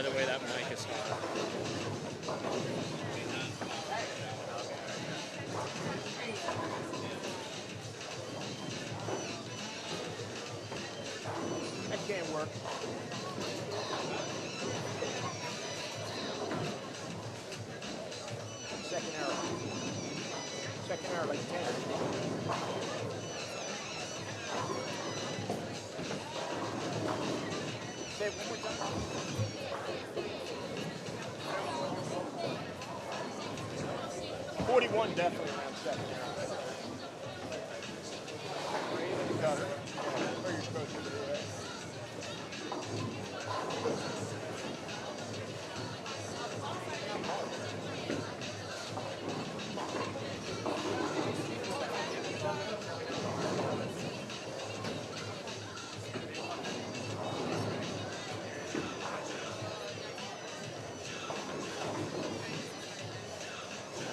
By the way, that mic is hot. That can't work. Second arrow. Second arrow, like 10. Say it one more time. 41 definitely around second arrow. Right in the gutter. Where you're supposed to do it.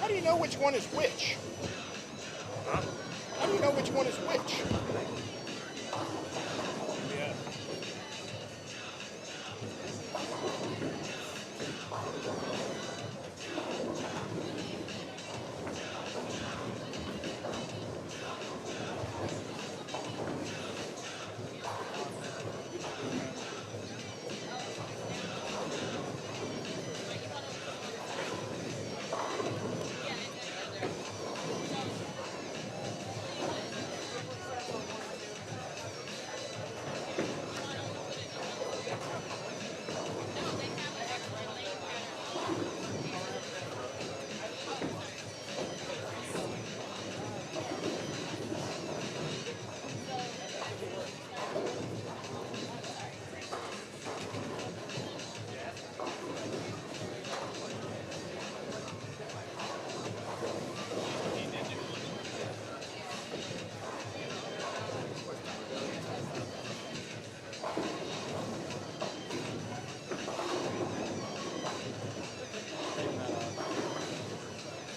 How do you know which one is which? Huh? How do you know which one is which? Yeah.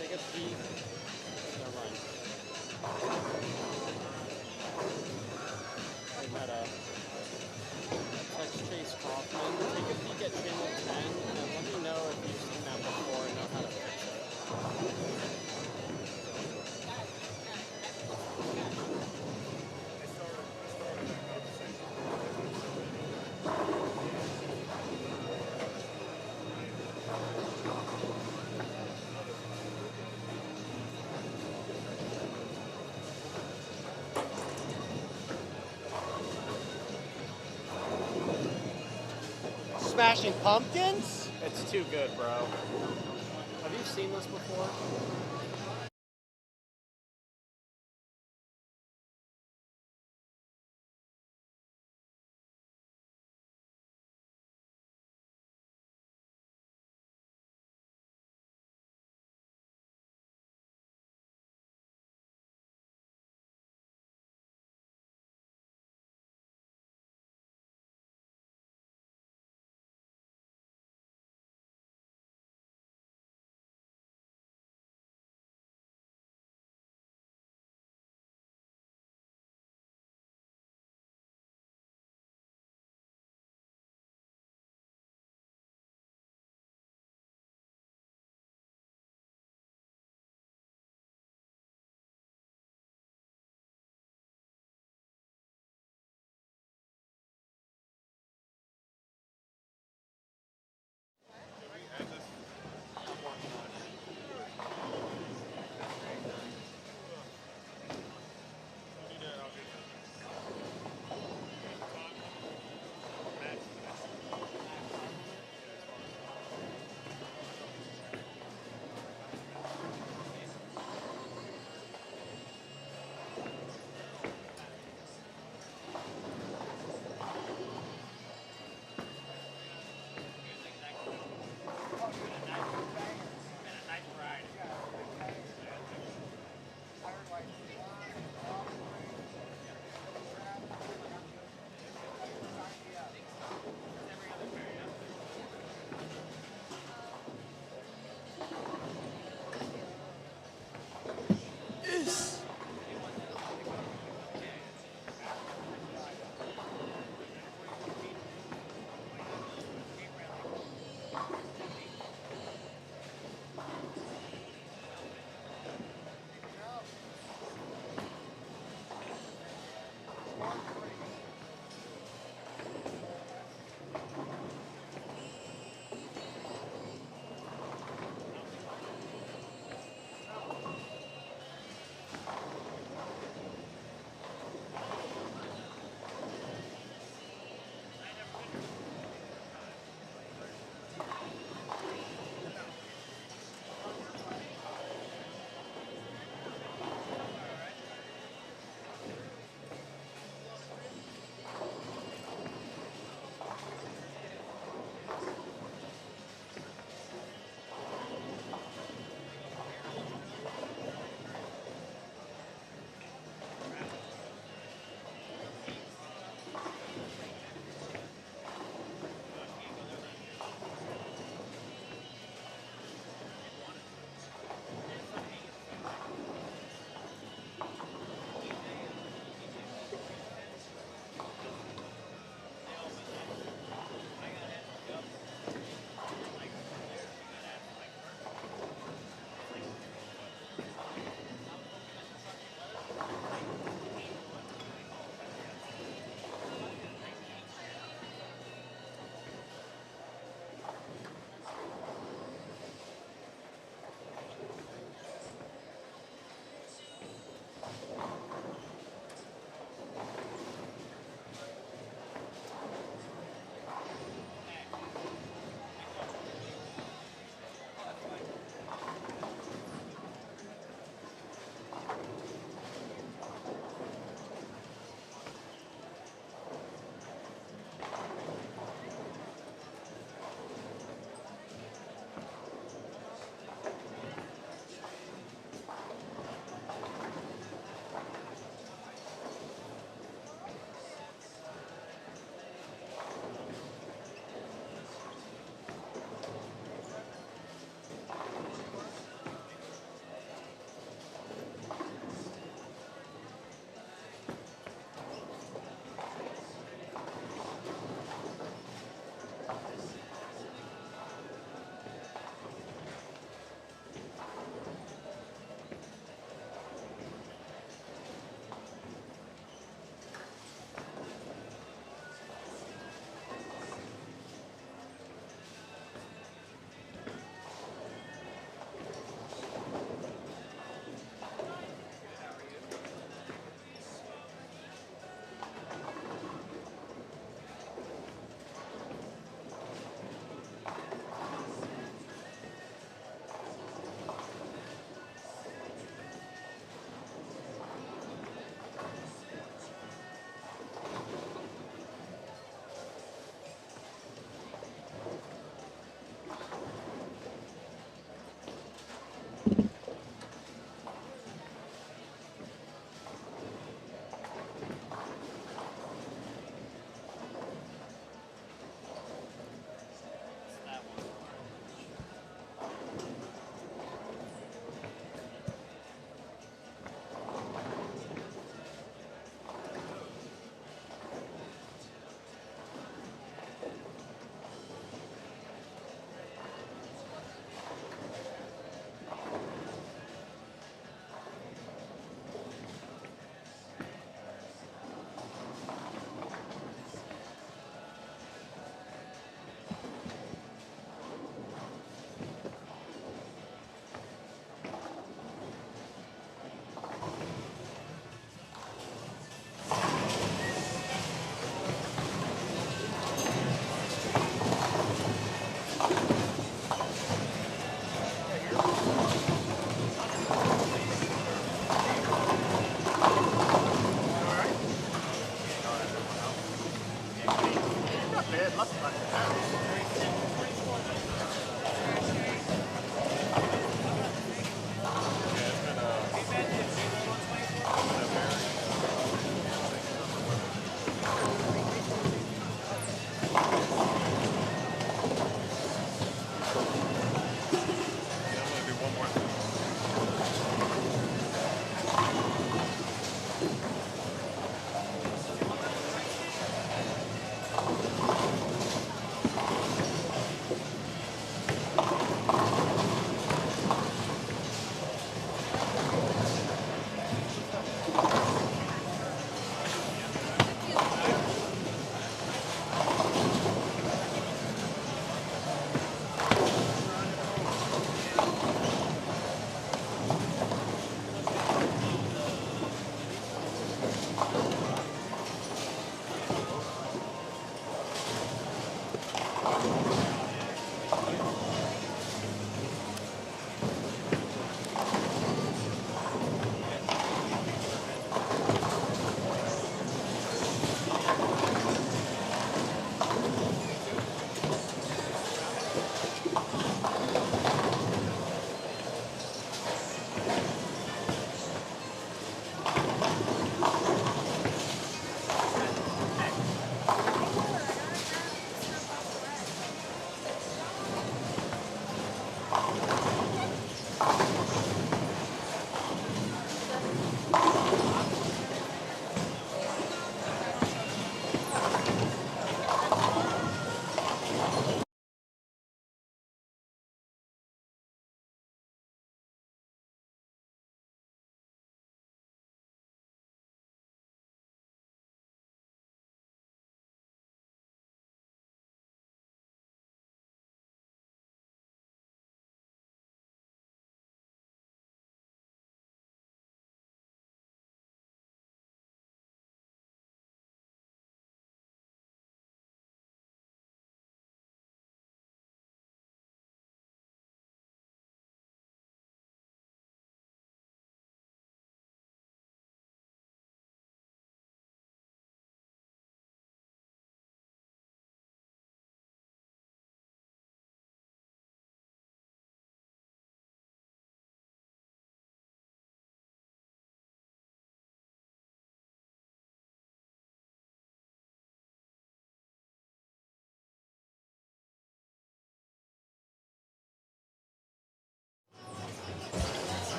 Take a peek. Never mind. I met a text Chase Kaufman. Take a peek at channel 10 and then let me know if you've seen that before and know how to fix it. Smashing Pumpkins? It's too good, bro. Have you seen this before?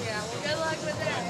Yeah, well, good luck with that.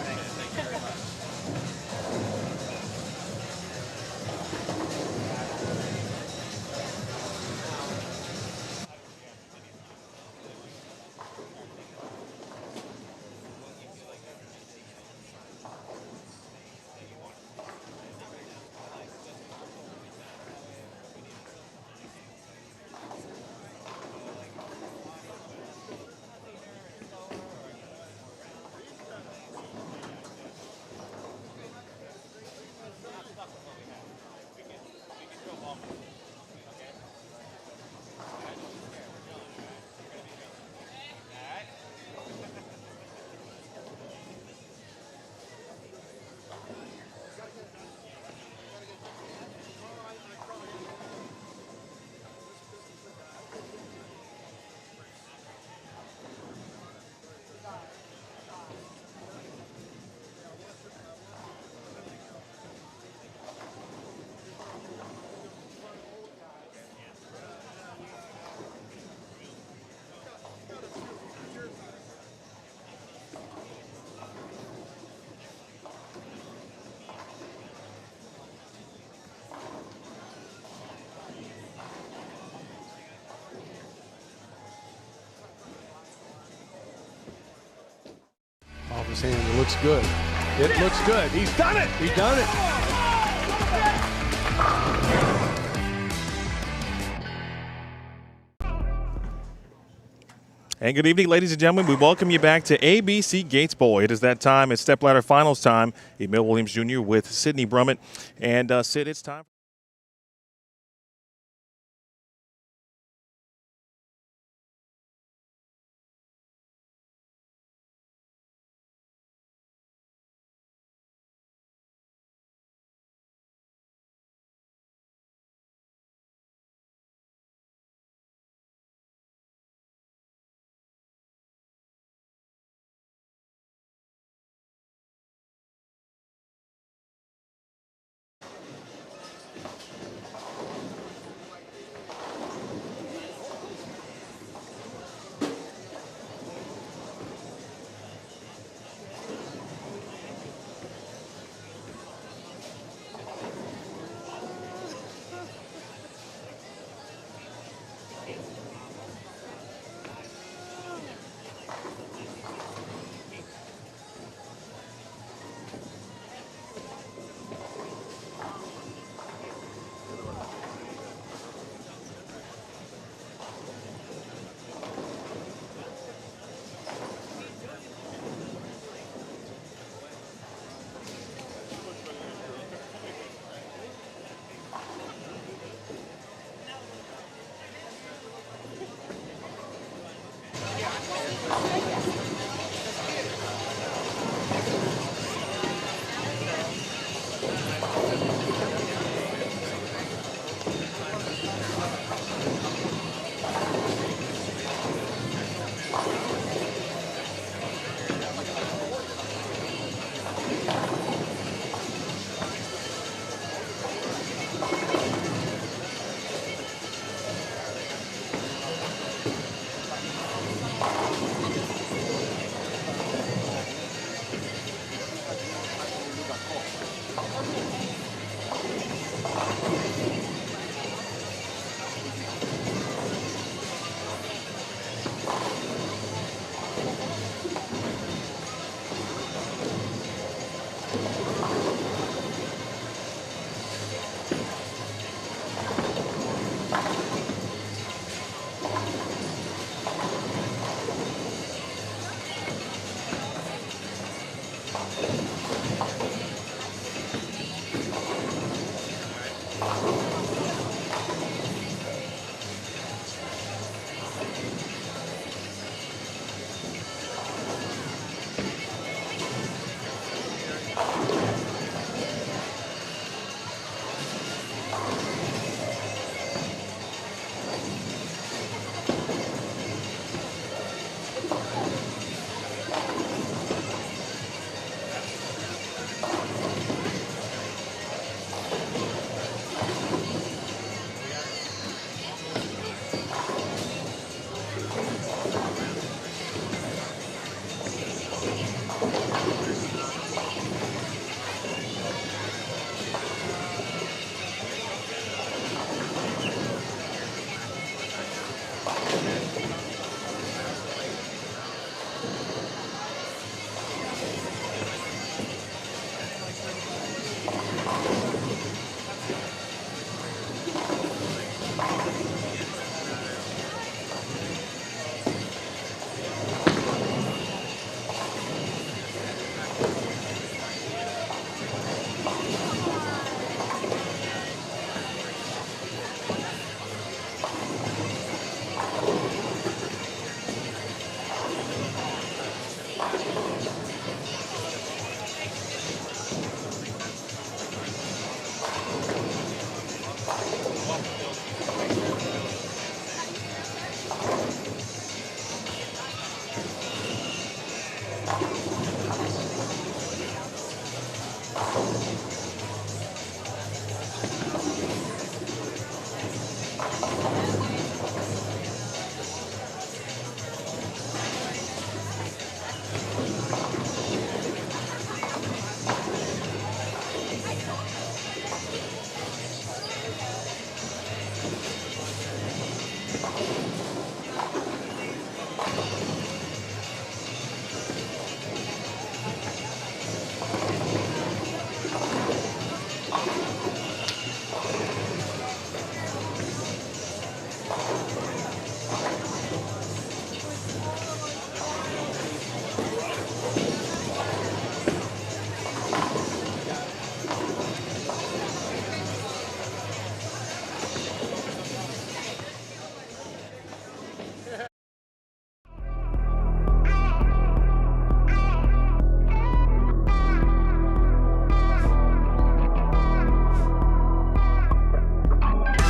Off his hand, it looks good. It looks good. He's done it. He's done it. And good evening, ladies and gentlemen. We welcome you back to ABC Gates Bowl. It is that time. It's stepladder finals time. Emil Williams Jr. with Sidney Brummett. And Sid, it's time.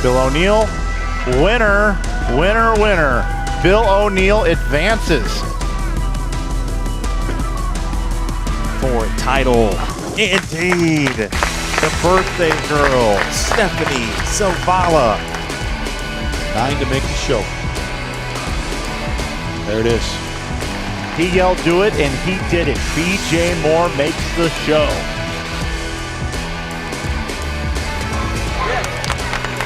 Bill O'Neill, winner, winner, winner. Bill O'Neill advances. For title. Indeed. The birthday girl, Stephanie Zavala. 9 to make the show. There it is. He yelled, do it, and he did it. BJ Moore makes the show.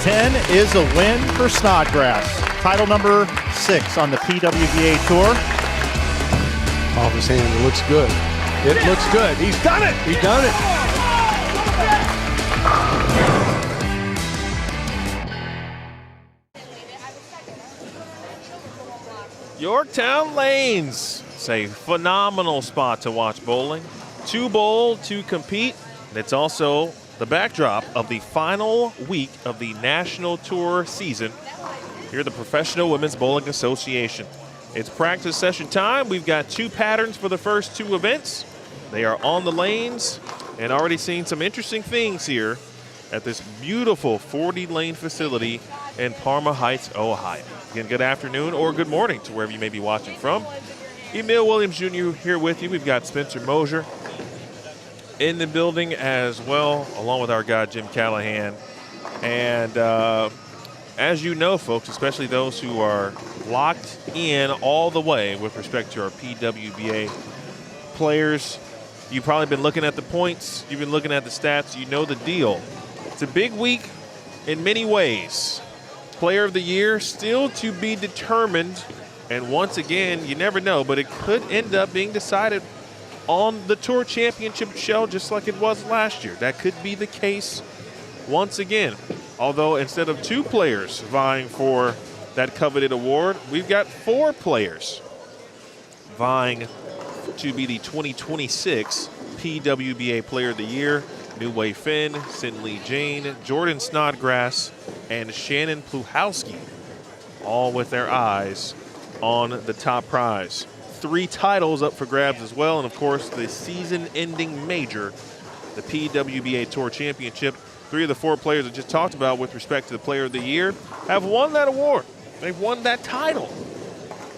10 is a win for Snodgrass. Title number 6 on the PWBA Tour. Off his hand, it looks good. It looks good. He's done it. He's done it. Yorktown Lanes. It's a phenomenal spot to watch bowling. To bowl, to compete. It's also the backdrop of the final week of the National Tour season here at the Professional Women's Bowling Association. It's practice session time. We've got 2 patterns for the first 2 events. They are on the lanes and already seeing some interesting things here at this beautiful 40-lane facility in Parma Heights, Ohio. Again, good afternoon or good morning to wherever you may be watching from. Emil Williams Jr. here with you. We've got Spencer Mosier in the building as well, along with our guy Jim Callahan. And as you know, folks, especially those who are locked in all the way with respect to our PWBA players, you've probably been looking at the points, you've been looking at the stats, you know the deal. It's a big week in many ways. Player of the Year still to be determined, and once again, you never know, but it could end up being decided on the Tour Championship show just like it was last year. That could be the case once again. Although instead of 2 players vying for that coveted award, we've got 4 players vying to be the 2026 PWBA Player of the Year. New Wei Finn, Cindy Jane, Jordan Snodgrass, and Shannon Pluhowski, all with their eyes on the top prize. 3 titles up for grabs as well, and of course the season-ending major, the PWBA Tour Championship. 3 of the 4 players I just talked about with respect to the Player of the Year have won that award. They've won that title.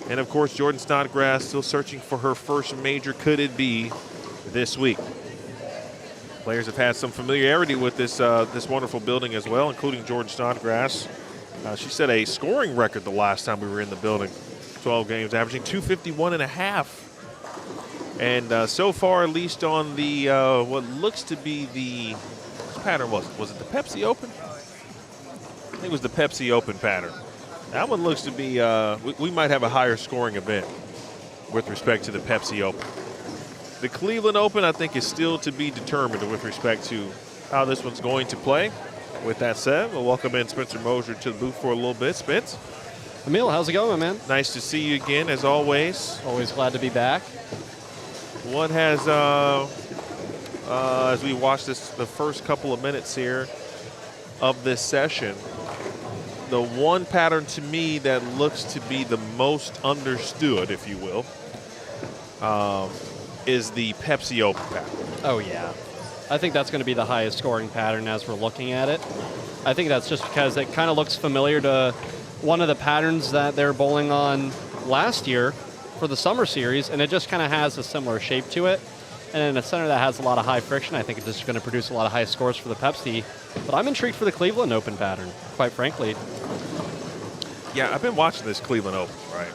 And of course, Jordan Snodgrass still searching for her first major. Could it be this week? Players have had some familiarity with this wonderful building as well, including Jordan Snodgrass. She set a scoring record the last time we were in the building. 12 games, averaging 251.5. And so far, at least on the what looks to be the pattern, was it the Pepsi Open? I think it was the Pepsi Open pattern. That one looks to be, we might have a higher scoring event with respect to the Pepsi Open. The Cleveland Open, I think, is still to be determined with respect to how this one's going to play. With that said, we'll welcome in Spencer Mosier to the booth for a little bit. Spence. Emil, how's it going, man? Nice to see you again, as always. Always glad to be back. What has, as we watch the first couple of minutes here of this session, the one pattern to me that looks to be the most understood, if you will, is the Pepsi Open pattern. Oh, yeah. I think that's going to be the highest scoring pattern as we're looking at it. I think that's just because it kind of looks familiar to one of the patterns that they're bowling on last year for the summer series, and it just kind of has a similar shape to it. And in a center that has a lot of high friction, I think it's just going to produce a lot of high scores for the Pepsi. But I'm intrigued for the Cleveland Open pattern, quite frankly. Yeah, I've been watching this Cleveland Open, right?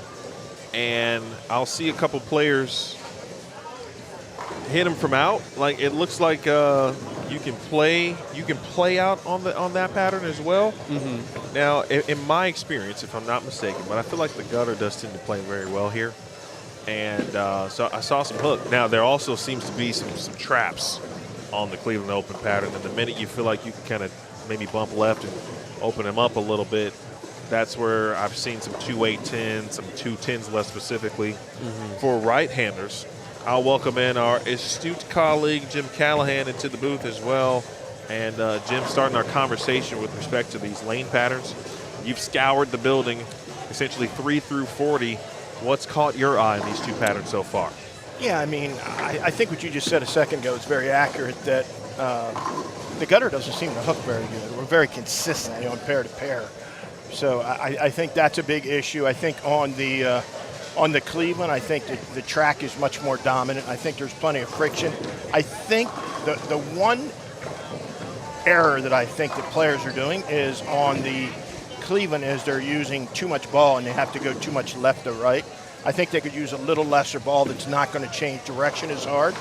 And I'll see a couple players hit them from out. Like it looks like you can play out on that pattern as well. Mm-hmm. Now, in my experience, if I'm not mistaken, but I feel like the gutter does tend to play very well here. And so I saw some hook. Now there also seems to be some traps on the Cleveland Open pattern. And the minute you feel like you can kind of maybe bump left and open them up a little bit, that's where I've seen some 2-8-10s, some 2-10s less specifically. For right-handers, I'll welcome in our astute colleague, Jim Callahan, into the booth as well. And Jim, starting our conversation with respect to these lane patterns. You've scoured the building, essentially 3 through 40. What's caught your eye in these two patterns so far? Yeah, I mean, I think what you just said a second ago is very accurate, that the gutter doesn't seem to hook very good. We're very consistent, on pair to pair. So I think that's a big issue. I think on the Cleveland, I think the track is much more dominant. I think there's plenty of friction. I think the one error that I think the players are doing is on the Cleveland is they're using too much ball and they have to go too much left or right. I think they could use a little lesser ball that's not going to change direction as hard,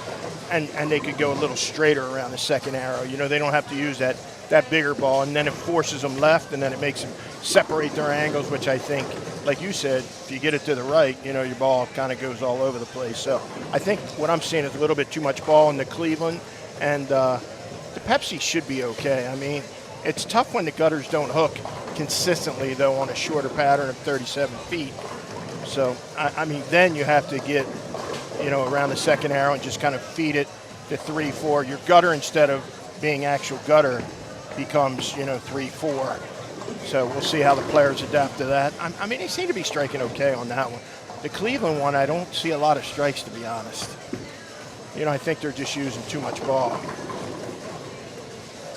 and they could go a little straighter around the second arrow. They don't have to use that bigger ball, and then it forces them left, and then it makes them separate their angles, which I think, like you said, if you get it to the right, your ball kind of goes all over the place. So I think what I'm seeing is a little bit too much ball in the Cleveland, and the Pepsi should be okay. I mean, it's tough when the gutters don't hook consistently, though, on a shorter pattern of 37 feet. So, I mean, then you have to get, around the second arrow and just kind of feed it to 3-4. Your gutter, instead of being actual gutter, becomes, 3-4. So we'll see how the players adapt to that. I mean, they seem to be striking okay on that one. The Cleveland one, I don't see a lot of strikes, to be honest. I think they're just using too much ball.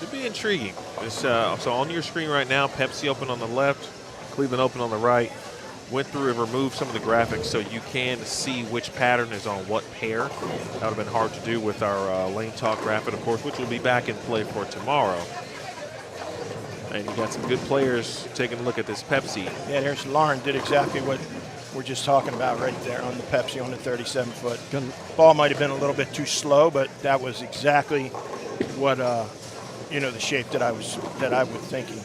To be intriguing. So on your screen right now, Pepsi Open on the left, Cleveland Open on the right. Went through and removed some of the graphics so you can see which pattern is on what pair. That would have been hard to do with our Lane Talk graphic, of course, which will be back in play for tomorrow. And you got some good players taking a look at this Pepsi. Yeah, there's Lauren did exactly what we're just talking about right there on the Pepsi on the 37-foot. Ball might have been a little bit too slow, but that was exactly what the shape that I was thinking.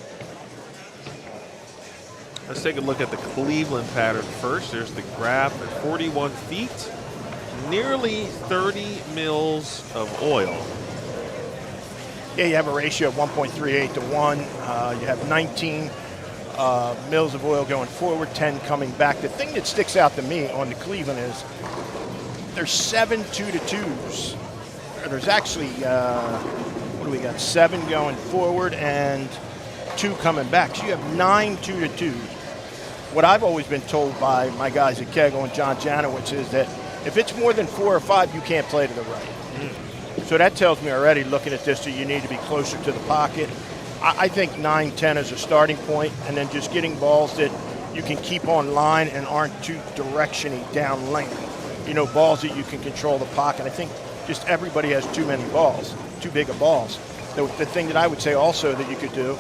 Let's take a look at the Cleveland pattern first. There's the graph at 41 feet, nearly 30 mils of oil. Yeah, you have a ratio of 1.38 to 1. You have 19 mils of oil going forward, 10 coming back. The thing that sticks out to me on the Cleveland is there's 7 2-2s. There's actually, what do we got? 7 going forward and 2 coming back. So you have 9 2-2s. What I've always been told by my guys at Kegel and John Janowitz is that if it's more than 4 or 5, you can't play to the right. So that tells me already, looking at this, that you need to be closer to the pocket. I think 9-10 is a starting point, and then just getting balls that you can keep on line and aren't too direction-y down lane. Balls that you can control the pocket. I think just everybody has too many balls, too big of balls. The thing that I would say also that you could do,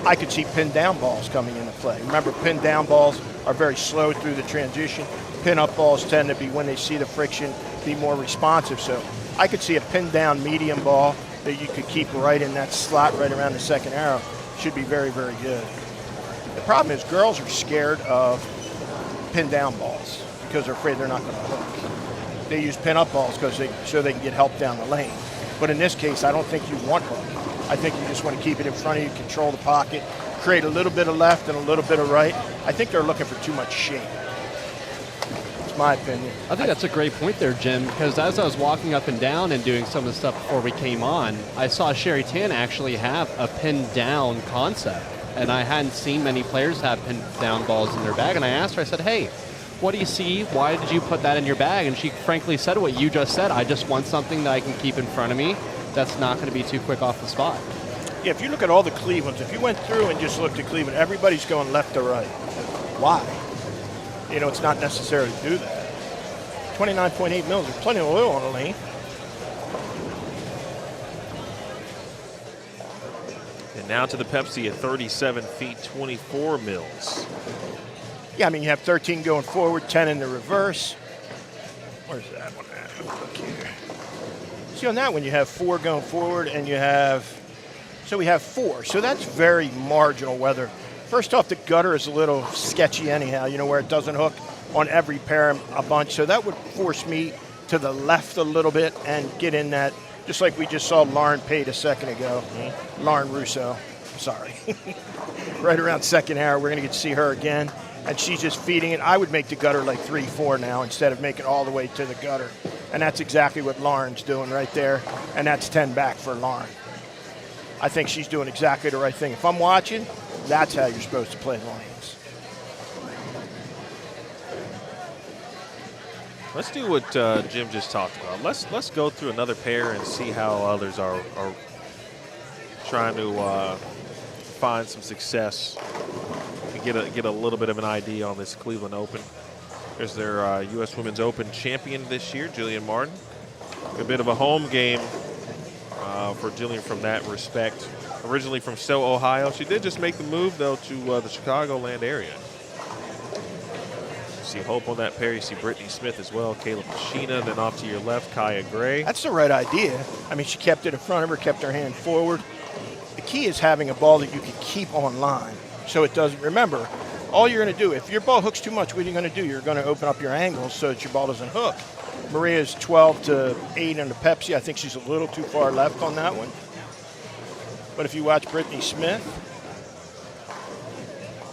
I could see pin down balls coming into play. Remember, pin down balls are very slow through the transition. Pin up balls tend to be, when they see the friction, be more responsive. So I could see a pin down medium ball that you could keep right in that slot right around the second arrow. Should be very, very good. The problem is girls are scared of pin down balls because they're afraid they're not going to hook. They use pin up balls so they can get help down the lane. But in this case, I don't think you want hook. I think you just want to keep it in front of you, control the pocket, create a little bit of left and a little bit of right. I think they're looking for too much shape. It's my opinion. I think that's a great point there, Jim, because as I was walking up and down and doing some of the stuff before we came on, I saw Sherry Tan actually have a pin down concept. And I hadn't seen many players have pin down balls in their bag. And I asked her, I said, hey, what do you see? Why did you put that in your bag? And she frankly said what you just said. I just want something that I can keep in front of me that's not going to be too quick off the spot. Yeah, if you look at all the Clevelands, if you went through and just looked at Cleveland, everybody's going left to right. Why? It's not necessary to do that. 29.8 mils, there's plenty of oil on the lane. And now to the Pepsi at 37 feet, 24 mils. Yeah, I mean, you have 13 going forward, 10 in the reverse. Where's that one at? Look here. See, on that one, you have 4 going forward, and you have, so we have 4. So that's very marginal weather. First off, the gutter is a little sketchy anyhow, you know, where it doesn't hook on every pair a bunch. So that would force me to the left a little bit and get in that, just like we just saw Lauren Pate a second ago. Lauren Russo, sorry. Right around second hour, we're going to get to see her again. And she's just feeding it. I would make the gutter like 3-4 now instead of making it all the way to the gutter. And that's exactly what Lauren's doing right there. And that's 10 back for Lauren. I think she's doing exactly the right thing. If I'm watching, that's how you're supposed to play lanes. Let's do what Jim just talked about. Let's go through another pair and see how others are trying to find some success and get a little bit of an idea on this Cleveland Open. There's their U.S. Women's Open champion this year, Jillian Martin. A bit of a home game for Jillian from that respect. Originally from Stowe, Ohio. She did just make the move, though, to the Chicagoland area. You see Hope on that pair. You see Brittany Smith as well, Kayla Pashina, then off to your left, Kaya Gray. That's the right idea. I mean, she kept it in front of her, kept her hand forward. The key is having a ball that you can keep on line so it doesn't, remember, all you're going to do, if your ball hooks too much, what are you going to do? You're going to open up your angles so that your ball doesn't hook. Maria's 12-8 on the Pepsi. I think she's a little too far left on that one. But if you watch Brittany Smith,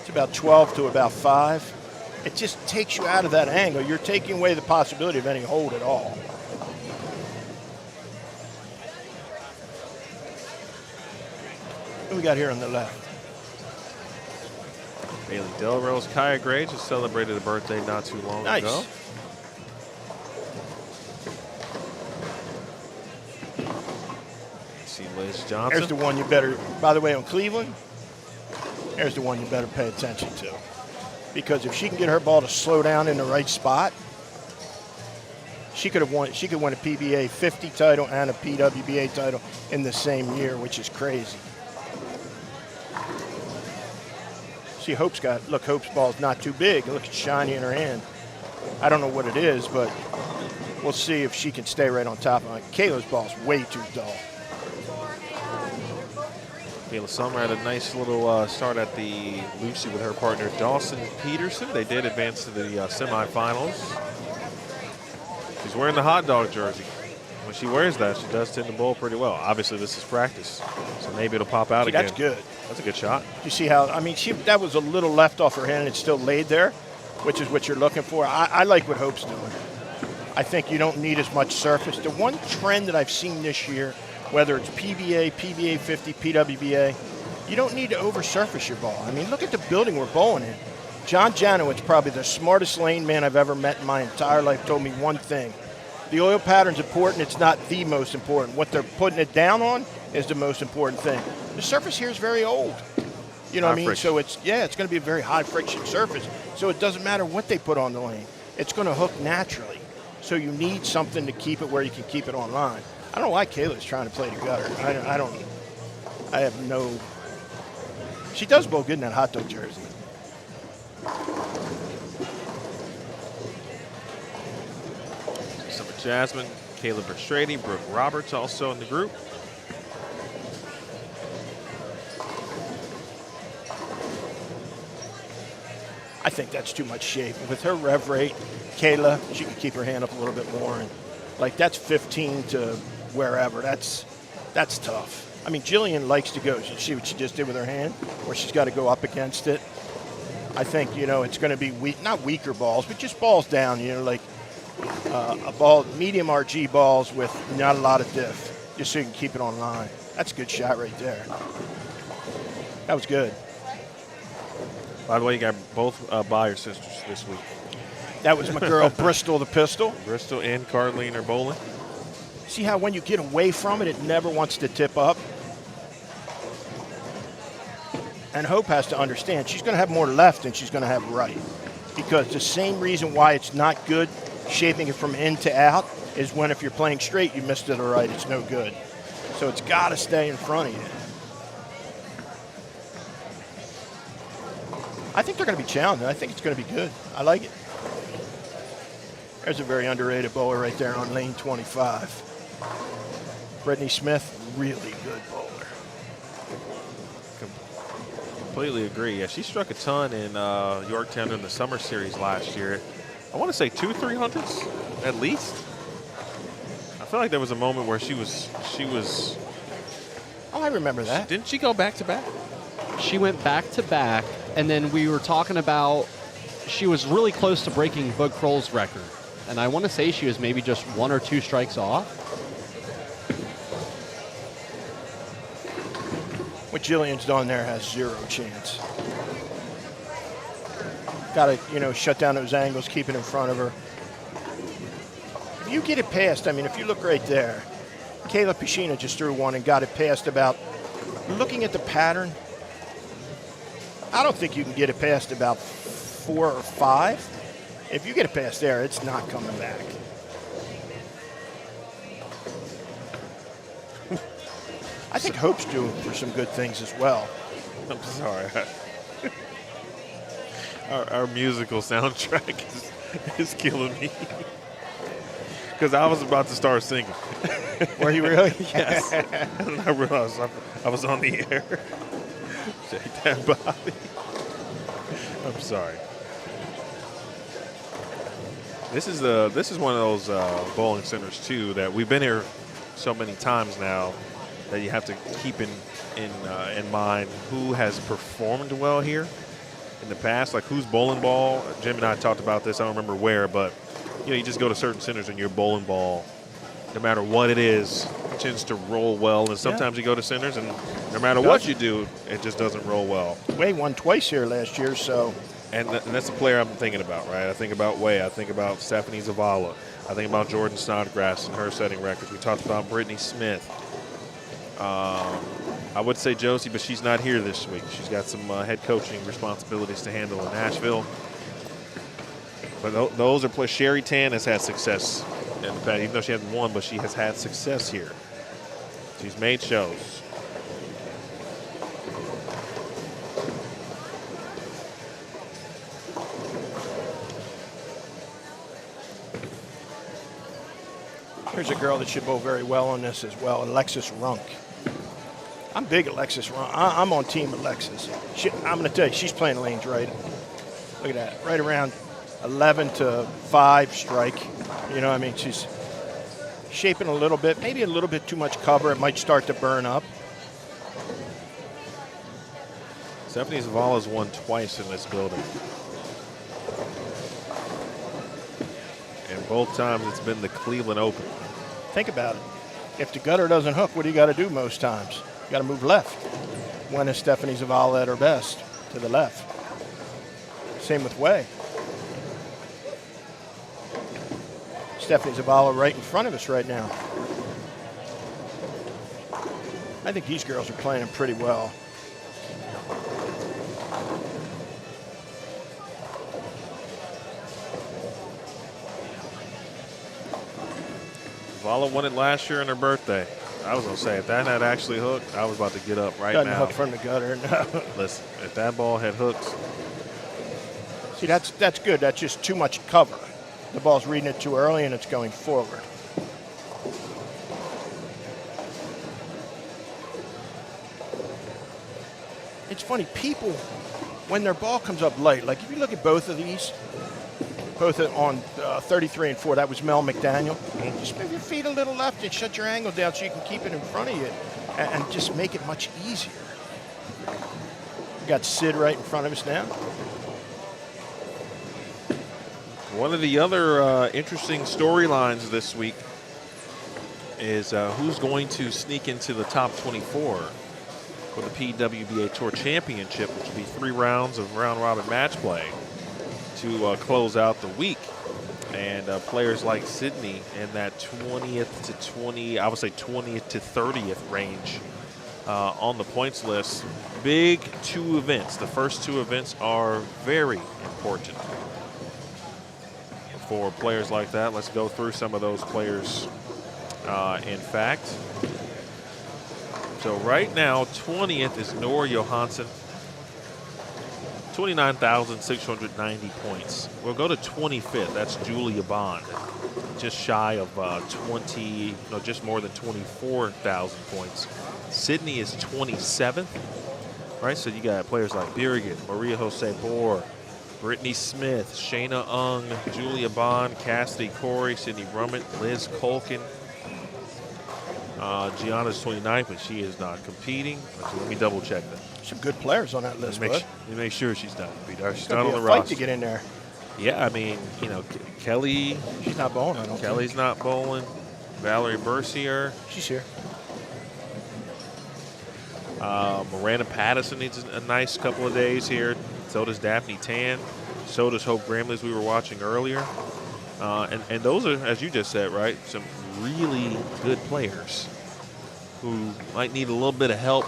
it's about 12 to about 5. It just takes you out of that angle. You're taking away the possibility of any hold at all. What do we got here on the left? Bailey Delrose, Kaya Gray just celebrated a birthday not too long ago. See Liz Johnson. There's the one you better, by the way, on Cleveland, there's the one you better pay attention to. Because if she can get her ball to slow down in the right spot, she could win a PBA 50 title and a PWBA title in the same year, which is crazy. See, Hope's ball's not too big. Look, it's shiny in her hand. I don't know what it is, but we'll see if she can stay right on top of it. Kayla's ball's way too dull. Kayla Summer had a nice little start at the Lucy with her partner Dawson Peterson. They did advance to the semifinals. She's wearing the hot dog jersey. When she wears that, she does tend to bowl pretty well. Obviously, this is practice, so maybe it'll pop out again. That's good. That's a good shot. You see how, I mean, that was a little left off her hand and it's still laid there, which is what you're looking for. I like what Hope's doing. I think you don't need as much surface. The one trend that I've seen this year, whether it's PBA, PBA 50, PWBA, you don't need to oversurface your ball. I mean, look at the building we're bowling in. John Janowitz, probably the smartest lane man I've ever met in my entire life, told me one thing. The oil pattern's important. It's not the most important. What they're putting it down on is the most important thing. The surface here is very old. You know what I mean? Friction. So it's going to be a very high friction surface. So it doesn't matter what they put on the lane. It's going to hook naturally. So you need something to keep it where you can keep it on line. I don't know why Kayla's trying to play the gutter. I have no. She does bowl good in that hot dog jersey. Summer Jasmine, Caleb Verstrady, Brooke Roberts also in the group. I think that's too much shape. With her rev rate, Kayla, she can keep her hand up a little bit more. And like that's 15 to wherever. That's tough. I mean, Jillian likes to go. You see what she just did with her hand, where she's got to go up against it. I think, it's going to be not weaker balls, but just balls down, like a ball, medium RG balls with not a lot of diff, just so you can keep it on line. That's a good shot right there. That was good. By the way, you got both Byer sisters this week. That was my girl, Bristol the Pistol. Bristol and Carleen are bowling. See how when you get away from it, it never wants to tip up? And Hope has to understand she's going to have more left than she's going to have right. Because the same reason why it's not good shaping it from in to out is when if you're playing straight, you missed it to right, it's no good. So it's got to stay in front of you. I think they're going to be challenging. I think it's going to be good. I like it. There's a very underrated bowler right there on lane 25. Brittany Smith, really good bowler. Completely agree. Yeah, she struck a ton in Yorktown in the summer series last year. I want to say 200-300s at least. I feel like there was a moment where she was. Oh, I remember that. Didn't she go back to back? She went back to back, and then we were talking about she was really close to breaking Bug Kroll's record. And I want to say she was maybe just 1 or 2 strikes off. What Jillian's done there has 0 chance. Got to, shut down those angles, keep it in front of her. If you get it past, I mean, if you look right there, Kayla Pashina just threw one and got it past about, looking at the pattern, I don't think you can get it past about 4 or 5. If you get it past there, it's not coming back. I think Hope's due for some good things as well. I'm sorry. Our musical soundtrack is killing me. Because I was about to start singing. Were you really? Yes. And I realized I was on the air. Shake that body. I'm sorry. This is one of those bowling centers too that we've been here so many times now that you have to keep in mind who has performed well here in the past, like who's bowling ball. Jim and I talked about this. I don't remember where, but you just go to certain centers and your bowling ball, no matter what it is, tends to roll well. And sometimes you go to centers and no matter what you do, it just doesn't roll well. Way won twice here last year, so. And that's the player I'm thinking about, right? I think about Way. I think about Stephanie Zavala. I think about Jordan Snodgrass and her setting records. We talked about Brittany Smith. I would say Josie, but she's not here this week. She's got some head coaching responsibilities to handle in Nashville. But those are players. Sherry Tan has had success in the past, even though she hasn't won, but she has had success here. She's made shows. Here's a girl that should bowl very well on this as well, Alexis Runk. I'm big Alexis Runk. I'm on team Alexis. I'm going to tell you, she's playing lanes right. Look at that, right around 11 to 5 strike. You know what I mean? She's shaping a little bit, maybe a little bit too much cover. It might start to burn up. Stephanie Zavala's won twice in this building. And both times it's been the Cleveland Open. Think about it. If the gutter doesn't hook, what do you got to do most times? You got to move left. When is Stephanie Zavala at her best? To the left. Same with Way. Stephanie Zavala right in front of us right now. I think these girls are playing pretty well. Zavala won it last year on her birthday. I was going to say, if that had actually hooked, I was about to get up right Doesn't now. hook from the gutter, no. Listen, if that ball had hooks. See, that's good. That's just too much cover. The ball's reading it too early and it's going forward. It's funny, people, when their ball comes up light, like if you look at both of these, both on 33 and 4, that was Mel McDaniel. Just move your feet a little left and shut your angle down so you can keep it in front of you and just make it much easier. We got Sid right in front of us now. One of the other interesting storylines this week is who's going to sneak into the top 24 for the PWBA Tour Championship, which will be 3 rounds of round-robin match play to close out the week. And players like Sydney in that 20th to 20th to 30th range on the points list. Big 2 events. The first 2 events are very important for players like that. Let's go through some of those players in fact. So right now, 20th is Nora Johansson. 29,690 points. We'll go to 25th. That's Julia Bond. Just shy of just more than 24,000 points. Sydney is 27th, right? So you got players like Birgit, Maria Jose Bohr, Brittany Smith, Shayna Ung, Julia Bond, Cassidy Corey, Sydney Brummett, Liz Colkin. Gianna's 29th, but she is not competing. So let me double check that. Some good players on that list, Let bud. me make sure she's not competing. She's It's not gonna on be the a fight roster. to get in there. Yeah, I mean, Kelly. She's not bowling, I don't Kelly's not bowling. Valerie Bercier. think. She's here. Miranda Patterson needs a nice couple of days here. So does Daphne Tan. So does Hope Gramley, as we were watching earlier. And those are, as you just said, right, some really good players who might need a little bit of help.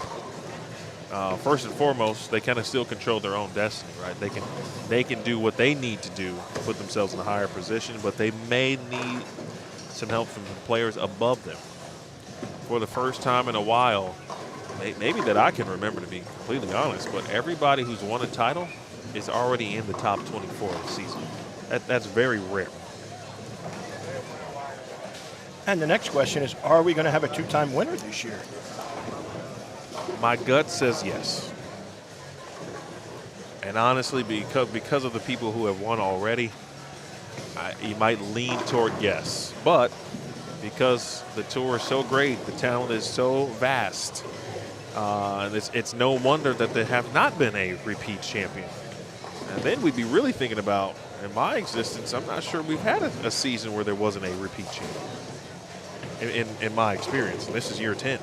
First and foremost, they kind of still control their own destiny, right? They can do what they need to do to put themselves in a higher position, but they may need some help from players above them. For the first time in a while, maybe that I can remember, to be completely honest, but everybody who's won a title is already in the top 24 of the season. That's very rare. And the next question is, are we going to have a two-time winner this year? My gut says yes. And honestly, because of the people who have won already, you might lean toward yes. But because the tour is so great, the talent is so vast, and it's no wonder that there have not been a repeat champion. And then we'd be really thinking about, in my existence, I'm not sure we've had a season where there wasn't a repeat champion. In my experience, and this is year 10.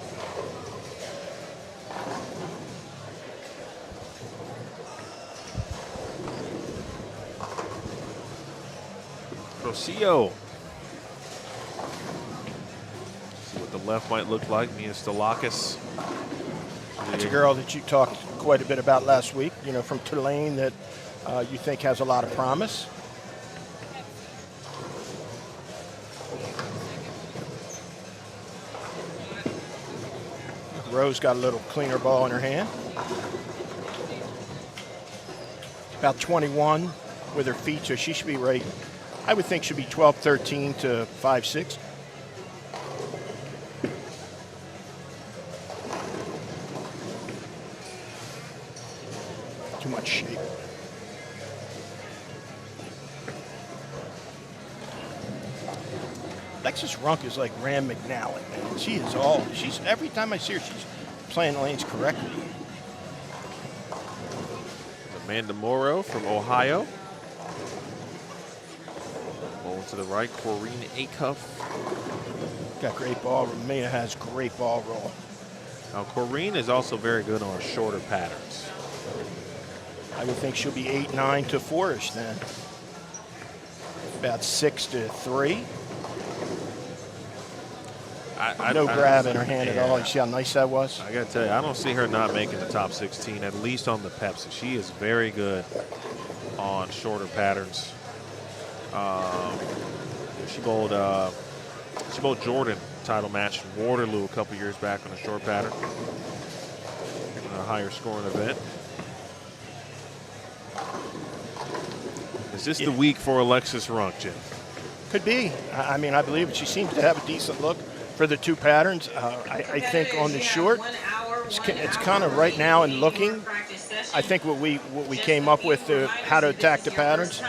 Rocio. See what the left might look like. Mia Stalakis. That's a girl that you talked quite a bit about last week, from Tulane, that you think has a lot of promise. Rose got a little cleaner ball in her hand. About 21 with her feet, so she should be right. I would think should be 12, 13 to 5, 6. Too much shape. Alexis Runk is like Ram McNally, man. She's every time I see her, she's playing lanes correctly. Amanda Morrow from Ohio. Ball to the right, Corrine Acuff. Got great ball. Romania has great ball roll. Now, Corrine is also very good on shorter patterns. I would think she'll be 8, 9 to 4-ish then. About 6 to 3. No grab in her hand at all. You see how nice that was? I got to tell you, I don't see her not making the top 16, at least on the Pepsi. She is very good on shorter patterns. She bowled Jordan title match in Waterloo a couple years back on a short pattern, a higher scoring event. Is this the week for Alexis Runk, Jim? Could be. I mean, I believe she seems to have a decent look for the two patterns. I think on the short, it's kind of right now in looking. I think what we came up with how to attack the patterns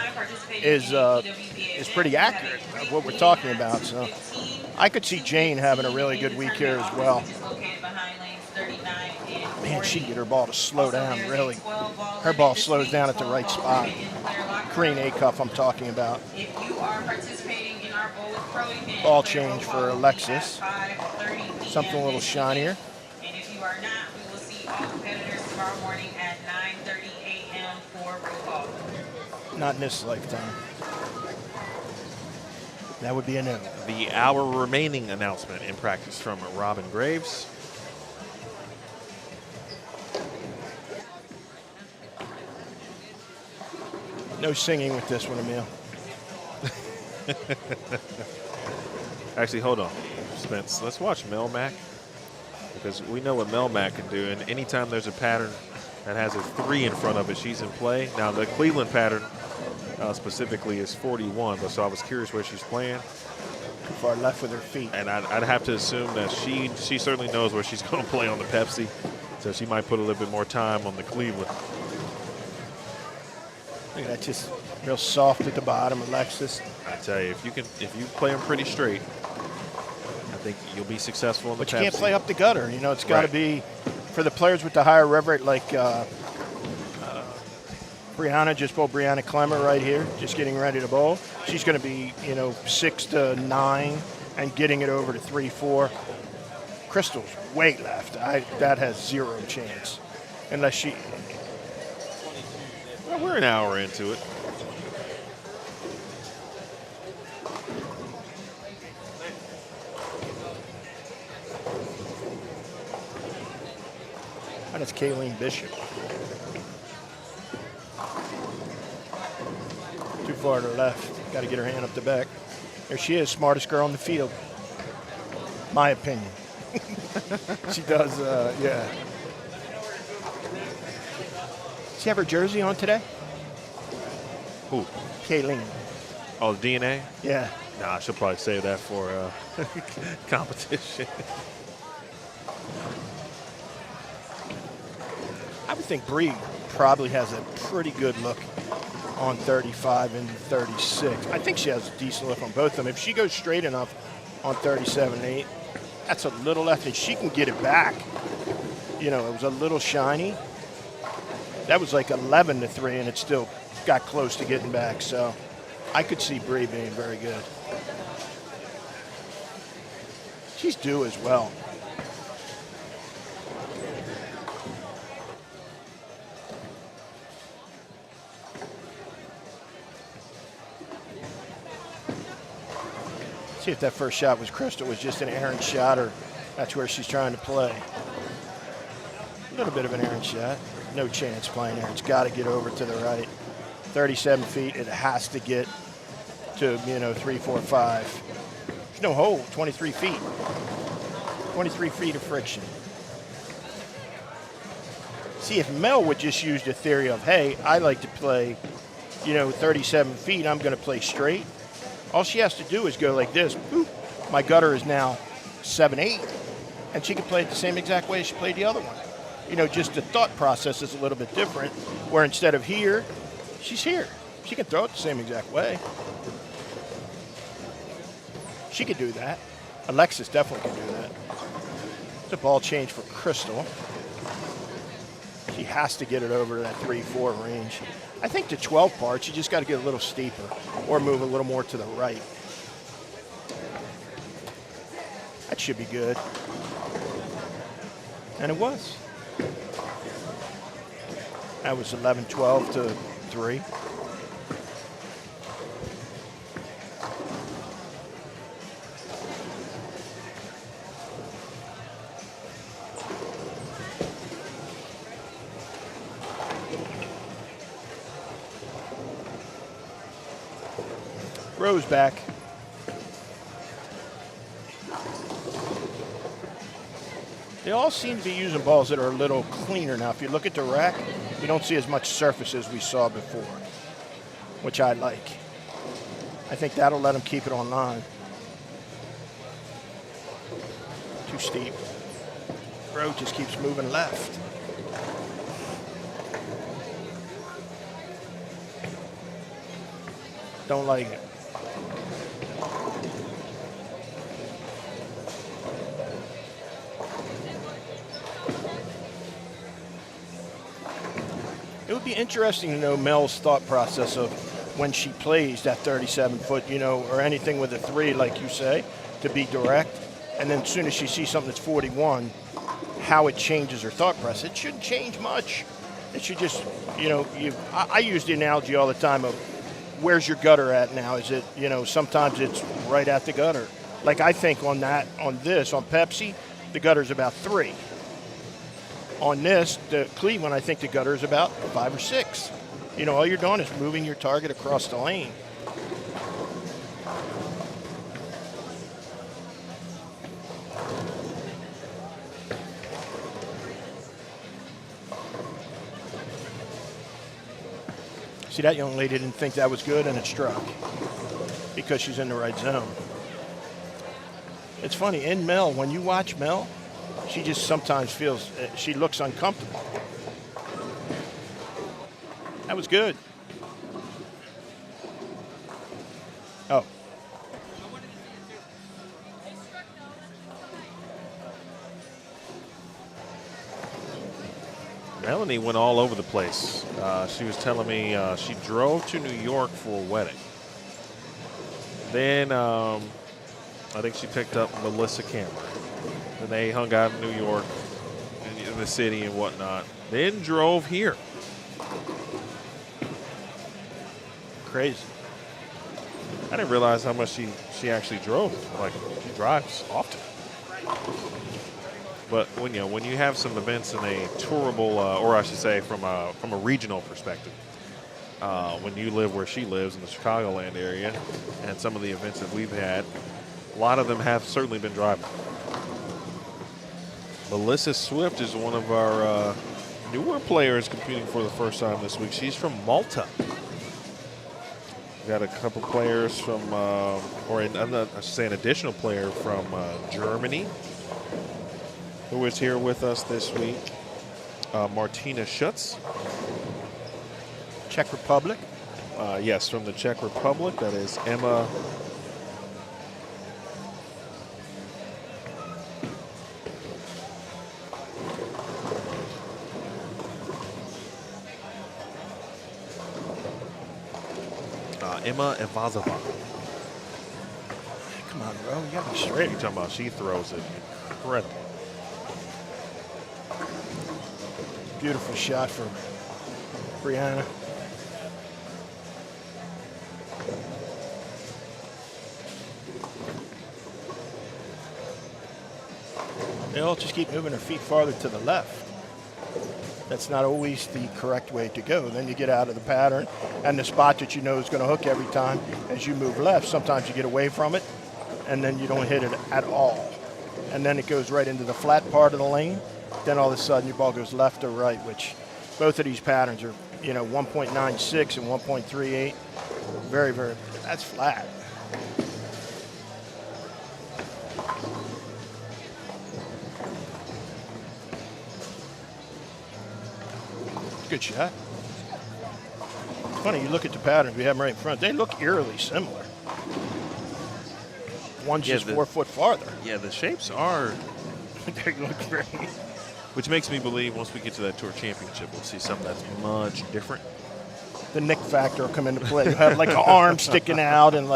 is pretty accurate of what we're talking about. So I could see Jane having a really good week here as well. Man, she can get her ball to slow down, really. Her ball slows down at the right spot. Corrine Acuff I'm talking about. Ball change for Alexis. Something a little shinier. And if you are not, we will see all competitors tomorrow morning at 9:30 a.m. for roll call. Not in this lifetime. That would be a no. The hour remaining announcement in practice from Robin Graves. No singing with this one, Emil. Actually, hold on, Spence. Let's watch Mel Mack, because we know what Mel Mack can do. And anytime there's a pattern that has a 3 in front of it. She's in play. Now, the Cleveland pattern specifically is 41, but so I was curious where she's playing. Too far left with her feet. And I'd have to assume that she certainly knows where she's going to play on the Pepsi, so she might put a little bit more time on the Cleveland. Look at that, just real soft at the bottom, Alexis. I tell you, if you play them pretty straight, I think you'll be successful in the Pepsi. But you can't play up the gutter. You know, it's got to Right. be for the players with the higher rev rate, like Brianna, just bowled Brianna Clemmer right here, just getting ready to bowl. She's going to be, 6 to 9 and getting it over to 3-4. Crystal's way left. That has 0 chance unless she. Well, we're an hour into it. And it's Kayleen Bishop. Too far to the left. Got to get her hand up the back. There she is, smartest girl on the field. My opinion. She does, yeah. Does she have her jersey on today? Who? Kayleen. Oh, the DNA? Yeah. Nah, she'll probably save that for competition. I would think Bree probably has a pretty good look on 35 and 36. I think she has a decent look on both of them. If she goes straight enough on 37 and 8, that's a little left, and she can get it back. It was a little shiny. That was like 11 to 3, and it still got close to getting back. So I could see Bree being very good. She's due as well. See if that first shot was Crystal, was just an errant shot, or that's where she's trying to play. A little bit of an errant shot. No chance playing there. It's got to get over to the right. 37 feet, it has to get to, 3, 4, 5. There's no hole, 23 feet. 23 feet of friction. See, if Mel would just use the theory of, hey, I like to play, 37 feet, I'm going to play straight. All she has to do is go like this. Boop. My gutter is now 7-8, and she can play it the same exact way she played the other one. Just the thought process is a little bit different, where instead of here, she's here. She can throw it the same exact way. She could do that. Alexis definitely can do that. It's a ball change for Crystal. She has to get it over to that 3-4 range. I think the 12 part, you just got to get a little steeper or move a little more to the right. That should be good. And it was. That was 11-12 to 3. Rose back. They all seem to be using balls that are a little cleaner now. If you look at the rack, you don't see as much surface as we saw before, which I like. I think that'll let them keep it on line. Too steep. Road just keeps moving left. Don't like it. It would be interesting to know Mel's thought process of when she plays that 37-foot, or anything with a 3, like you say, to be direct. And then as soon as she sees something that's 41, how it changes her thought process. It shouldn't change much. It should just, I use the analogy all the time of where's your gutter at now? Is it, sometimes it's right at the gutter. Like I think on Pepsi, the gutter's about 3. On this, the Cleveland, I think the gutter is about 5 or 6. All you're doing is moving your target across the lane. See, that young lady didn't think that was good, and it struck because she's in the right zone. It's funny, in Mel, when you watch Mel, she just sometimes feels, she looks uncomfortable. That was good. Oh. Melanie went all over the place. She was telling me she drove to New York for a wedding. Then I think she picked up Melissa Cameron. Then they hung out in New York, in the city and whatnot. Then drove here. Crazy. I didn't realize how much she actually drove. Like, she drives often. But when you have some events in a tourable, or I should say, from a regional perspective, when you live where she lives in the Chicagoland area, and some of the events that we've had, a lot of them have certainly been driving. Melissa Swift is one of our newer players competing for the first time this week. She's from Malta. We've got a couple players from, I should say an additional player from Germany, who is here with us this week, Martina Schutz. Czech Republic. Yes, from the Czech Republic. That is Emma. Emma Ivazova. Come on, bro. You got to be What are straight. you talking about? She throws it incredible. Beautiful shot from Brianna. They all just keep moving their feet farther to the left. That's not always the correct way to go. Then you get out of the pattern and the spot that you know is going to hook every time. As you move left, sometimes you get away from it and then you don't hit it at all. And then it goes right into the flat part of the lane. Then all of a sudden your ball goes left or right, which both of these patterns are, 1.96 and 1.38. Very, very, that's flat. Good shot. Funny, you look at the patterns, we have them right in front. They look eerily similar. One's just 4 foot farther. Yeah, the shapes are. They look great. Which makes me believe once we get to that tour championship, we'll see something that's much different. The Nick factor will come into play. You have like an arm sticking out, and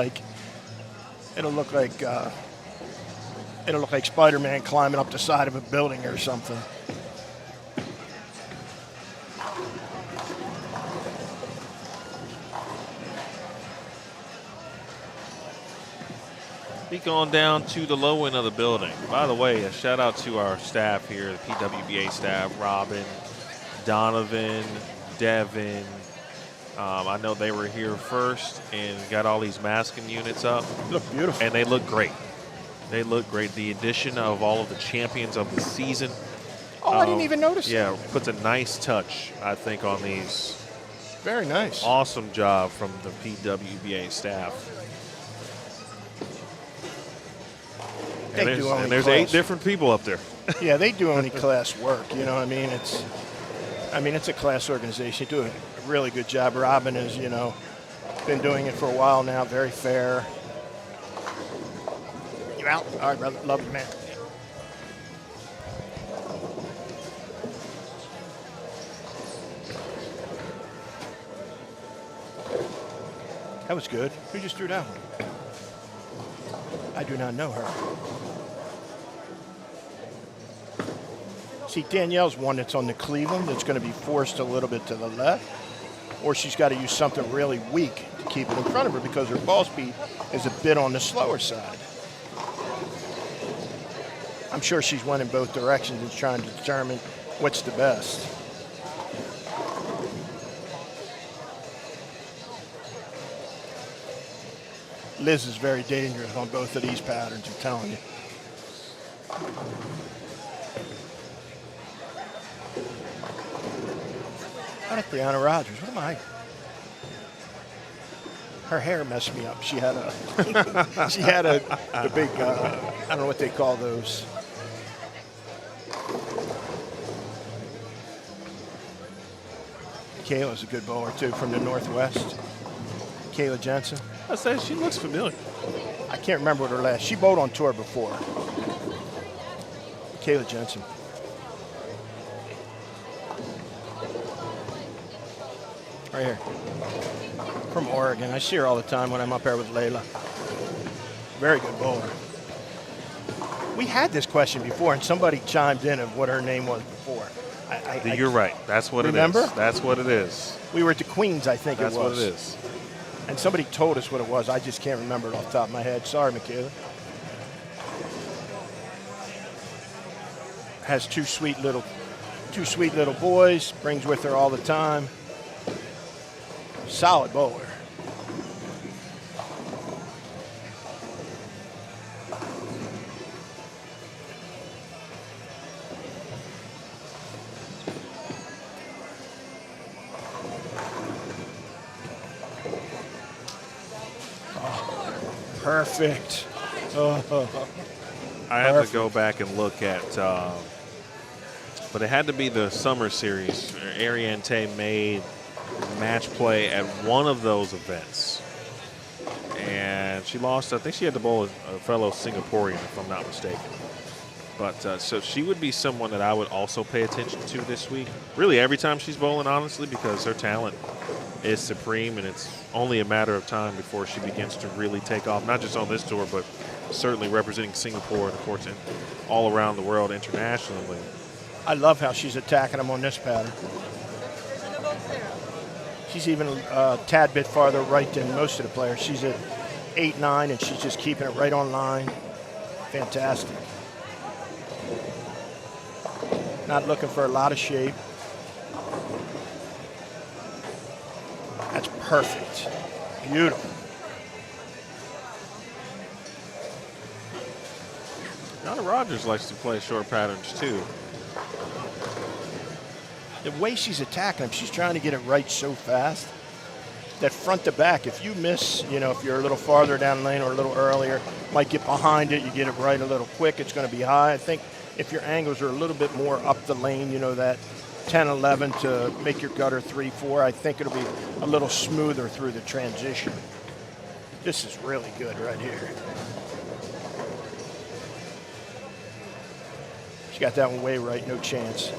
it'll look like Spider-Man climbing up the side of a building or something. Speak on down to the low end of the building. By the way, a shout out to our staff here, the PWBA staff, Robin, Donovan, Devin. I know they were here first and got all these masking units up. Look beautiful. And they look great. They look great. The addition of all of the champions of the season. Oh, I didn't even notice. Yeah, puts a nice touch, I think, on these. Very nice. Awesome job from the PWBA staff. And there's 8 different people up there. Yeah, they do only class work. You know what I mean? It's a class organization. They do a really good job. Robin has, been doing it for a while now. Very fair. You out? All right, brother. Love you, man. That was good. Who just threw that one? I do not know her. See, Danielle's one that's on the Cleveland that's going to be forced a little bit to the left, or she's got to use something really weak to keep it in front of her because her ball speed is a bit on the slower side. I'm sure she's went in both directions and trying to determine what's the best. Liz is very dangerous on both of these patterns, I'm telling you. Oh, that's Brianna Rogers. What am I? Her hair messed me up. She had a, the big, I don't know what they call those. Kayla's a good bowler too, from the Northwest. Kayla Jensen. I say she looks familiar. I can't remember what her last. She bowled on tour before. Kayla Jensen. Right here. From Oregon. I see her all the time when I'm up there with Layla. Very good bowler. We had this question before, and somebody chimed in of what her name was before. You're right. That's what remember? it is. That's what it is. We were at the Queens, I think That's it was. what it is. And somebody told us what it was. I just can't remember it off the top of my head. Sorry, Michaela. Has two sweet little boys. Brings with her all the time. Solid bowler. Perfect. I have to go back and look at, but it had to be the summer series. Ariante made match play at one of those events, and she lost. I think she had to bowl a fellow Singaporean, if I'm not mistaken. But so she would be someone that I would also pay attention to this week. Really, every time she's bowling, honestly, because her talent is supreme, and it's only a matter of time before she begins to really take off, not just on this tour, but certainly representing Singapore and, of course, all around the world internationally. I love how she's attacking them on this pattern. She's even a tad bit farther right than most of the players. She's at 8-9, and she's just keeping it right on line. Fantastic. Not looking for a lot of shape. That's perfect. Beautiful. Donna Rogers likes to play short patterns, too. The way she's attacking them, she's trying to get it right so fast. That front to back, if you miss, if you're a little farther down the lane or a little earlier, might get behind it, you get it right a little quick, it's going to be high. I think if your angles are a little bit more up the lane, that 10-11 to make your gutter 3-4, I think it'll be a little smoother through the transition. This is really good right here. She got that one way right, no chance.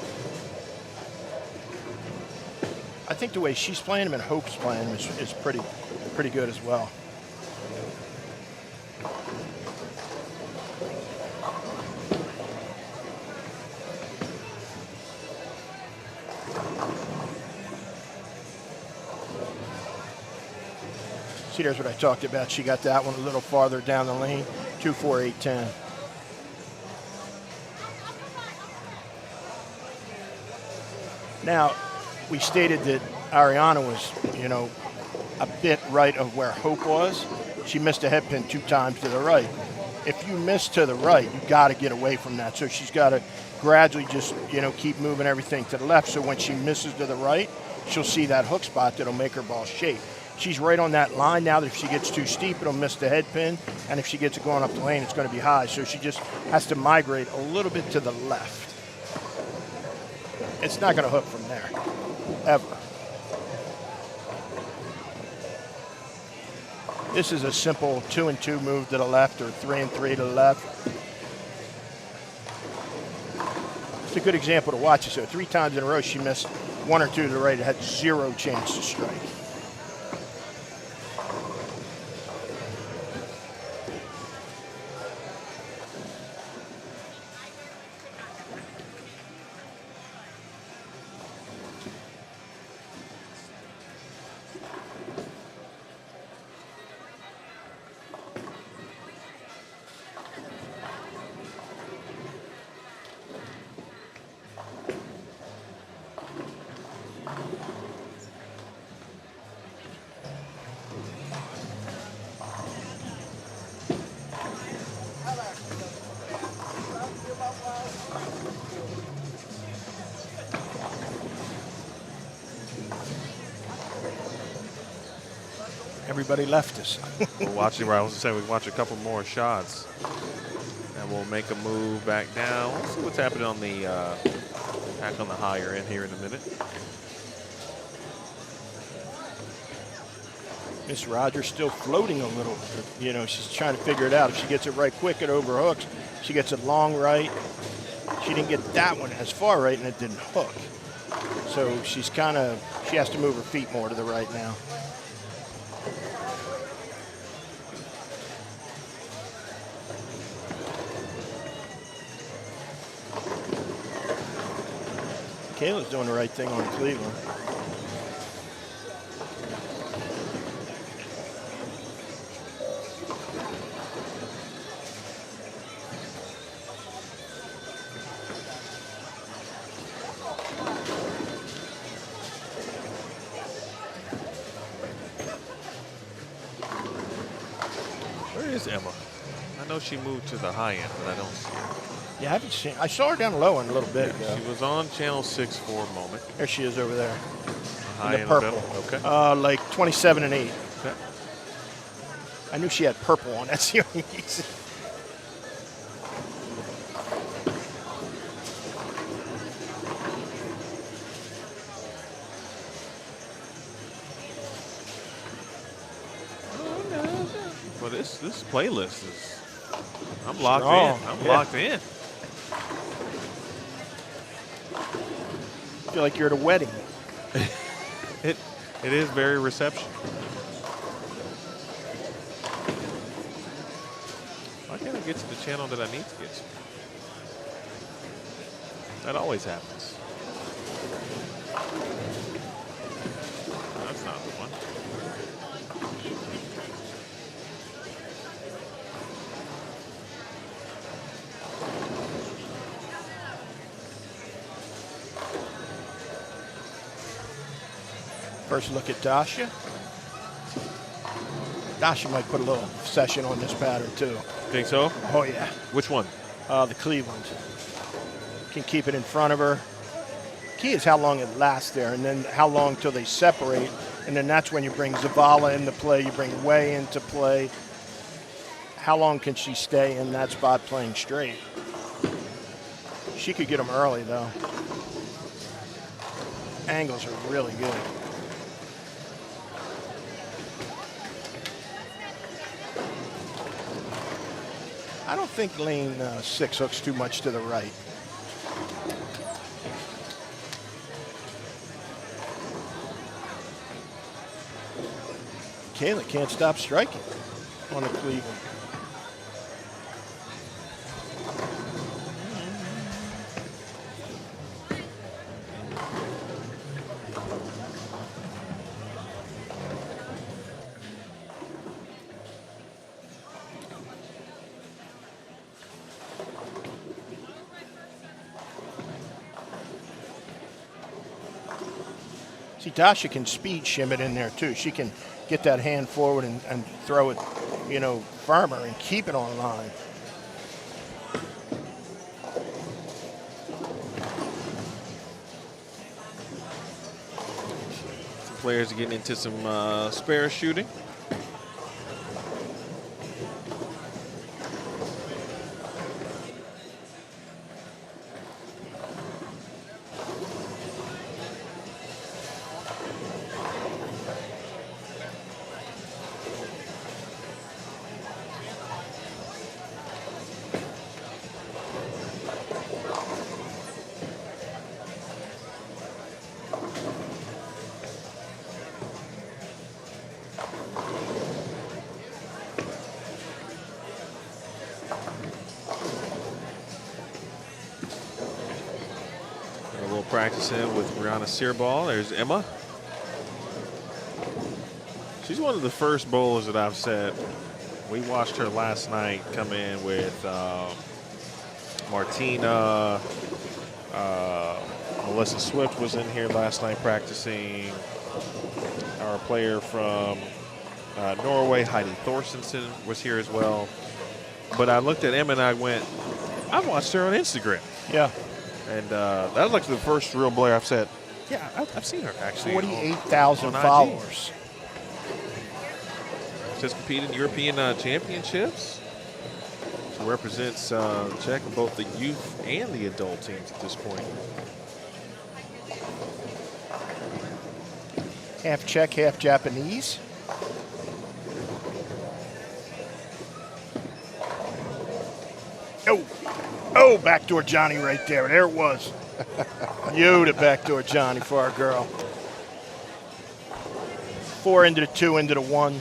I think the way she's playing him and Hope's playing him is pretty good as well. See, there's what I talked about. She got that one a little farther down the lane, 2-4, 8-10. Now, we stated that Ariana was, a bit right of where Hope was. She missed a head pin 2 times to the right. If you miss to the right, you got to get away from that. So she's got to gradually just, keep moving everything to the left. So when she misses to the right, she'll see that hook spot that'll make her ball shape. She's right on that line now. That if she gets too steep, it'll miss the head pin. And if she gets it going up the lane, it's going to be high. So she just has to migrate a little bit to the left. It's not going to hook from there, ever. This is a simple 2-2 move to the left or 3-3 to the left. It's a good example to watch. So 3 times in a row, she missed 1 or 2 to the right. It had 0 chance to strike. Everybody left us. We're watching, I was going to say, we can watch a couple more shots. And we'll make a move back down. Let's see what's happening on the back on the higher end here in a minute. Miss Rogers still floating a little. You know, she's trying to figure it out. If she gets it right quick, it overhooks. She gets it long right. She didn't get that one as far right, and it didn't hook. So she's she has to move her feet more to the right now. Kayla's doing the right thing on Cleveland. Where is Emma? I know she moved to the high end, but I don't see her. Yeah, I haven't seen. I saw her down the low end a little bit ago. She was on channel 6 for a moment. There she is over there. High In end the purple. Okay. Like 27 and 8. Okay. I knew she had purple on. That's the only reason. Well, this playlist is. I'm locked Strong. in. I'm Yeah. locked in. I feel like you're at a wedding. It is very reception. Why can't I get to the channel that I need to get to? That always happens. No, that's not the one. First look at Dasha. Dasha might put a little session on this pattern too. Think so? Oh yeah. Which one? The Cleveland. Can keep it in front of her. Key is how long it lasts there, and then how long till they separate, and then that's when you bring Zavala into play, you bring Way into play. How long can she stay in that spot playing straight? She could get them early though. Angles are really good. I don't think lane 6 hooks too much to the right. Kayla can't stop striking on the Cleveland. See, Dasha can speed shim it in there too. She can get that hand forward and throw it, you know, firmer and keep it on line. Some players are getting into some spare shooting. Practicing with Brianna Searball. There's Emma. She's one of the first bowlers that I've said. We watched her last night come in with Martina. Melissa Swift was in here last night practicing. Our player from Norway, Heidi Thorstensen, was here as well. But I looked at Emma and I went, I've watched her on Instagram. Yeah. And that was like the first real bowler I've said, yeah, I've seen her actually. 48,000 on IG. followers. She has competed in European championships. She represents Czech in both the youth and the adult teams at this point. Half Czech, half Japanese. Oh, backdoor Johnny right there. There it was. The backdoor Johnny for our girl. 4 into the 2 into the 1.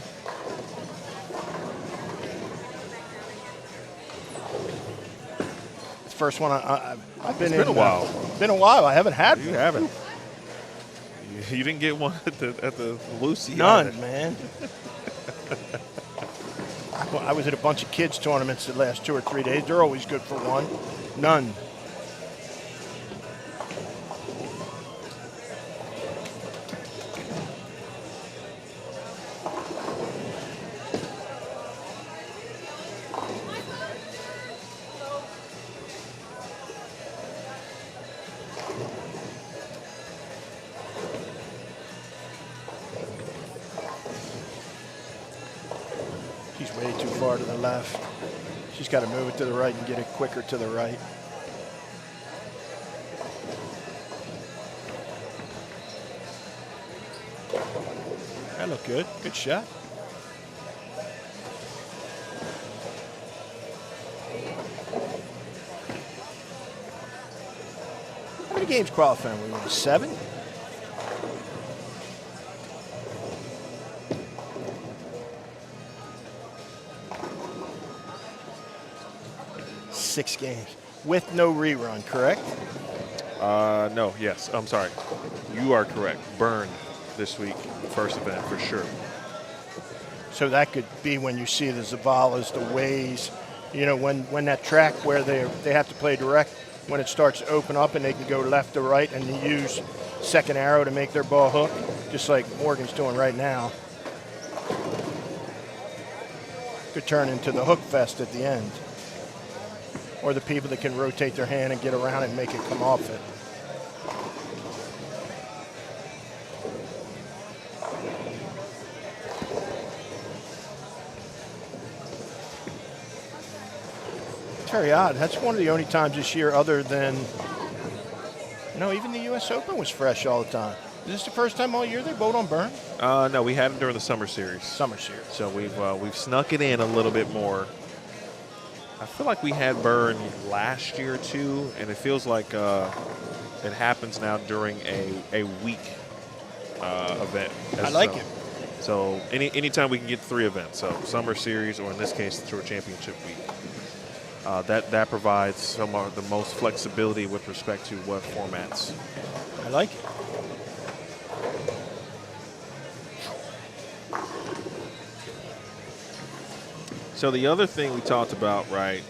It's the first one I've been in. It's been a while. Been a while. I haven't had You one. haven't. You didn't get one at the Lucy. None, either. man. I was at a bunch of kids tournaments the last 2 or 3 days. They're always good for one. None. She's way too far to the left. She's got to move it to the right and get it quicker to the right. That looked good. Good shot. How many games qualifying were we in? 7? Six games with no rerun, correct? No, yes. I'm sorry. You are correct. Burn this week, first event for sure. So that could be when you see the Zavalas, the Ways, you know, when that track where they have to play direct, when it starts to open up and they can go left to right and they use second arrow to make their ball hook, just like Morgan's doing right now. Could turn into the hook fest at the end. Or the people that can rotate their hand and get around it and make it come off it. It's very odd. That's one of the only times this year other than, no, even the U.S. Open was fresh all the time. Is this the first time all year they boat on burn? No, we had it during the summer series. Summer series. So we've snuck it in a little bit more. I feel like we had burn last year too, and it feels like it happens now during a week event. I like it. So anytime we can get 3 events, so summer series or in this case the Tour Championship week, that provides some of the most flexibility with respect to what formats. I like it. So the other thing we talked about, right,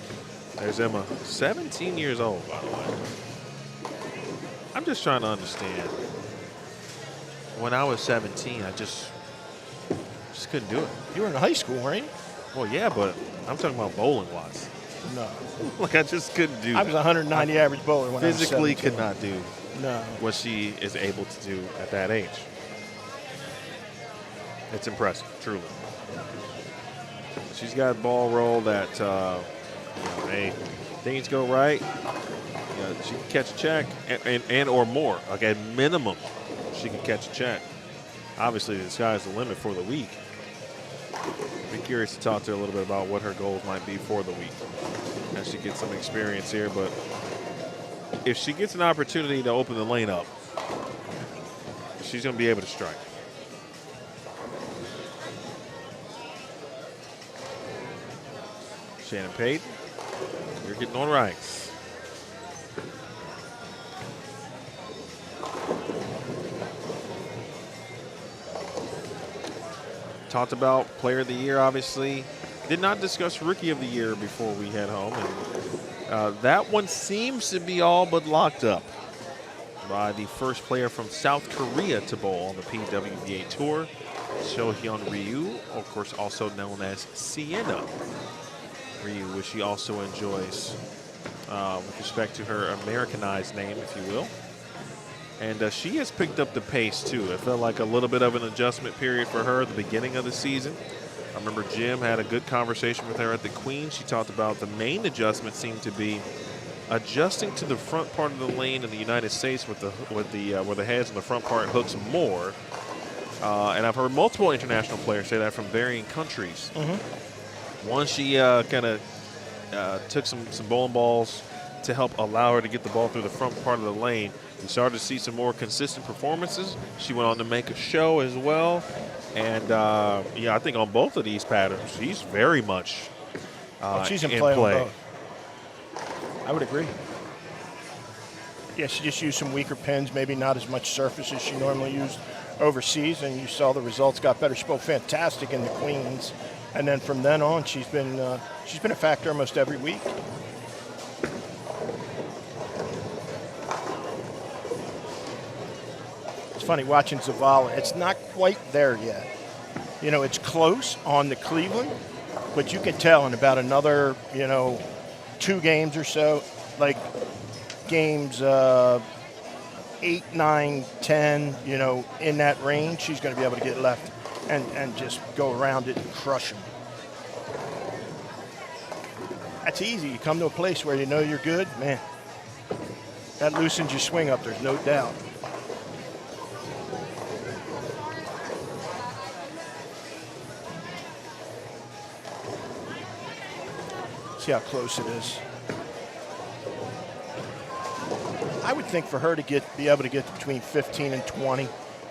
there's Emma, 17 years old, by the way. I'm just trying to understand. When I was 17, I just couldn't do it. You were in high school, weren't you? Well, yeah, but I'm talking about bowling-wise. No. Like, I just couldn't do I was 190 average bowler when I was 17. physically could not do No. what she is able to do at that age. It's impressive, truly. She's got a ball roll that, hey, things go right. She can catch a check and or more. Like at minimum, she can catch a check. Obviously, the sky's the limit for the week. Be curious to talk to her a little bit about what her goals might be for the week as she gets some experience here. But if she gets an opportunity to open the lane up, she's going to be able to strike. Shannon Payton, you're getting on right. Talked about player of the year, obviously. Did not discuss rookie of the year before we head home. And that one seems to be all but locked up by the first player from South Korea to bowl on the PWBA Tour, Sohyun Ryu, of course also known as Sienna Ryu, which she also enjoys with respect to her Americanized name, if you will. And she has picked up the pace, too. It felt like a little bit of an adjustment period for her at the beginning of the season. I remember Jim had a good conversation with her at the Queen. She talked about the main adjustment seemed to be adjusting to the front part of the lane in the United States with the where the heads on the front part hooks more. And I've heard multiple international players say that from varying countries. Once she kind of took some bowling balls to help allow her to get the ball through the front part of the lane, we started to see some more consistent performances. She went on to make a show as well. And, I think on both of these patterns, she's very much she's in in play. play. On both. I would agree. Yeah, she just used some weaker pins, maybe not as much surface as she normally used overseas, and you saw the results got better. She bowled fantastic in the Queens, and then from then on, she's been a factor almost every week. It's funny watching Zavala. It's not quite there yet. You know, it's close on the Cleveland, but you can tell in about another, 2 games or so, like games 8, 9, 10, in that range, she's going to be able to get left and just go around it and crush them. That's easy. You come to a place where you know you're good, man, that loosens your swing up, there's no doubt. See how close it is. I would think for her to be able to get between 15 and 20,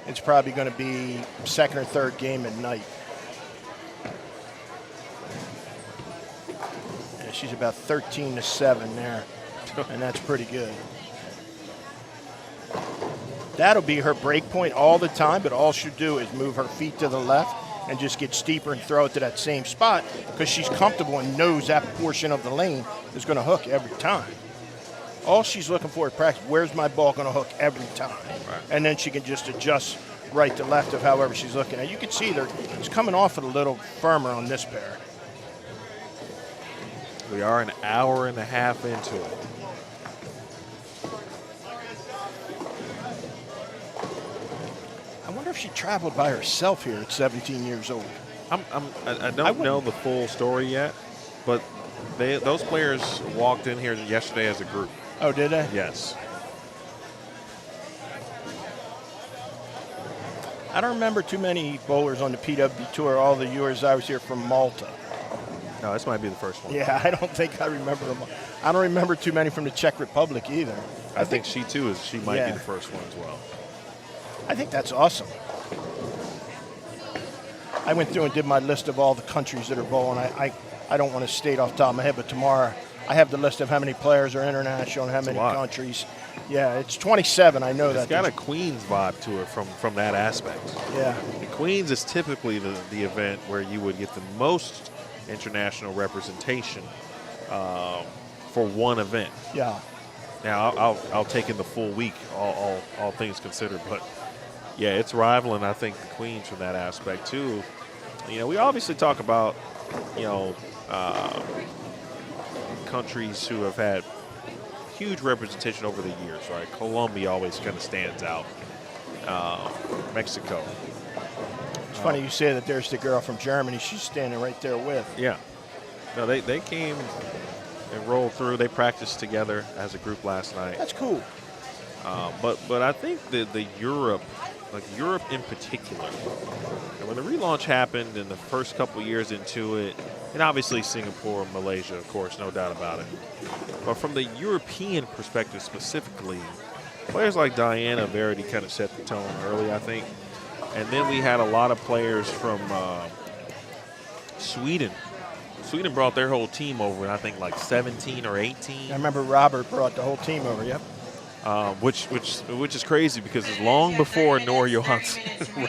it's probably going to be second or third game at night. Yeah, she's about 13-7 there, and that's pretty good. That'll be her break point all the time, but all she'll do is move her feet to the left and just get steeper and throw it to that same spot because she's comfortable and knows that portion of the lane is going to hook every time. All she's looking for at practice, where's my ball going to hook every time? Right. And then she can just adjust right to left of however she's looking at. You can see it's coming off it a little firmer on this pair. We are an hour and a half into it. I wonder if she traveled by herself here at 17 years old. I don't know the full story yet, but those players walked in here yesterday as a group. Oh, did they? Yes. I don't remember too many bowlers on the PWB Tour all the years I was here from Malta. No, this might be the first one. Yeah, I don't think I remember them. I don't remember too many from the Czech Republic either. I think she too she might be the first one as well. I think that's awesome. I went through and did my list of all the countries that are bowling. I don't want to state off the top of my head, but tomorrow I have the list of how many players are international and how many countries. Yeah, it's 27. I know that. It's got a Queens vibe to it from that aspect. Yeah. The Queens is typically the event where you would get the most international representation for one event. Yeah. Now I'll take in the full week, all things considered, but yeah, it's rivaling, I think, the Queens from that aspect too. We obviously talk about countries who have had huge representation over the years, right? Colombia always kind of stands out. Mexico. It's funny you say that. There's the girl from Germany. She's standing right there with. Yeah. No, they came and rolled through. They practiced together as a group last night. That's cool. But I think the Europe, like Europe in particular, and when the relaunch happened in the first couple years into it, and obviously Singapore, Malaysia, of course, no doubt about it. But from the European perspective specifically, players like Diana Verity kind of set the tone early, I think. And then we had a lot of players from Sweden. Sweden brought their whole team over, I think like 17 or 18. I remember Robert brought the whole team over, yep. Which is crazy because it's long before Nora Johansson,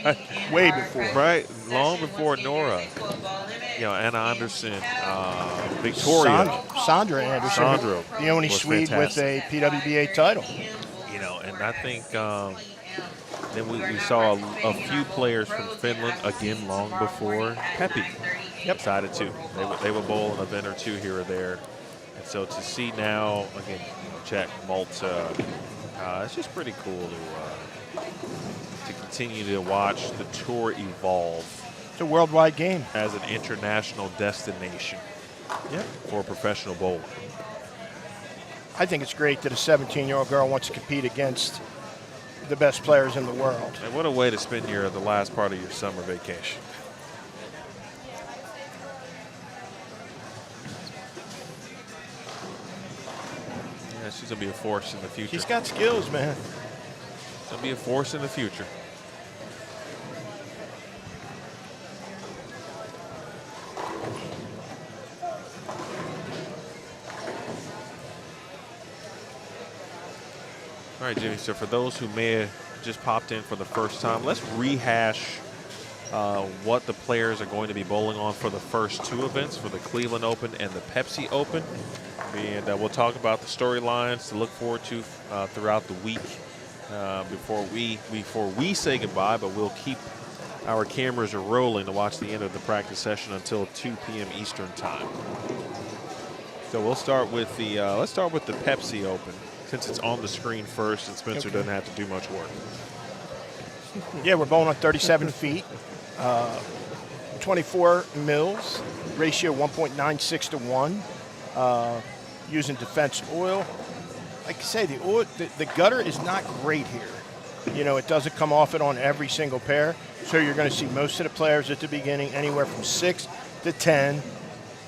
right? Way before. Right, long before Nora. Anna Anderson, Victoria. Sandra Anderson. Sandra the only Swede with a PWBA title. And I think then we saw a few players from Finland, again, long before Pepe decided to. They would bowl an event or two here or there. And so to see now, again, Czech, Malta, it's just pretty cool to continue to watch the tour evolve It's a worldwide game. As an international destination Yeah. for professional bowling. I think it's great that a 17-year-old girl wants to compete against the best players in the world. And what a way to spend the last part of your summer vacation. Yeah, she's going to be a force in the future. She's got skills, man. She's going to be a force in the future. All right, Jimmy, so for those who may have just popped in for the first time, let's rehash what the players are going to be bowling on for the first two events, for the Cleveland Open and the Pepsi Open. And we'll talk about the storylines to look forward to throughout the week before we say goodbye, but we'll keep our cameras rolling to watch the end of the practice session until 2 p.m. Eastern time. So we'll start with the let's start with the Pepsi Open, since it's on the screen first and Spencer doesn't have to do much work. Yeah, we're bowling on 37 feet, 24 mils, ratio 1.96 to 1, using defense oil. Like I say, the oil, the gutter is not great here. You know, it doesn't come off it on every single pair, so you're going to see most of the players at the beginning anywhere from 6 to 10,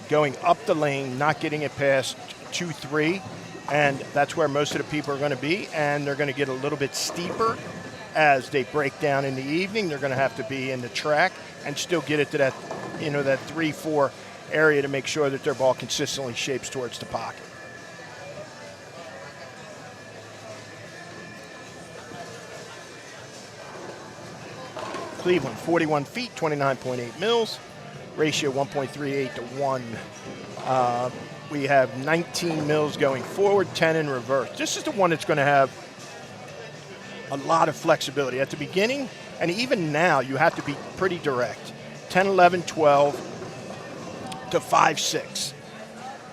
going up the lane, not getting it past 2, 3. And that's where most of the people are going to be, and they're going to get a little bit steeper as they break down in the evening. They're going to have to be in the track and still get it to that, you know, that 3, 4 area to make sure that their ball consistently shapes towards the pocket. Cleveland, 41 feet, 29.8 mils, ratio 1.38 to 1. We have 19 mils going forward, 10 in reverse. This is the one that's going to have a lot of flexibility. At the beginning, and even now, you have to be pretty direct. 10, 11, 12 to 5, 6.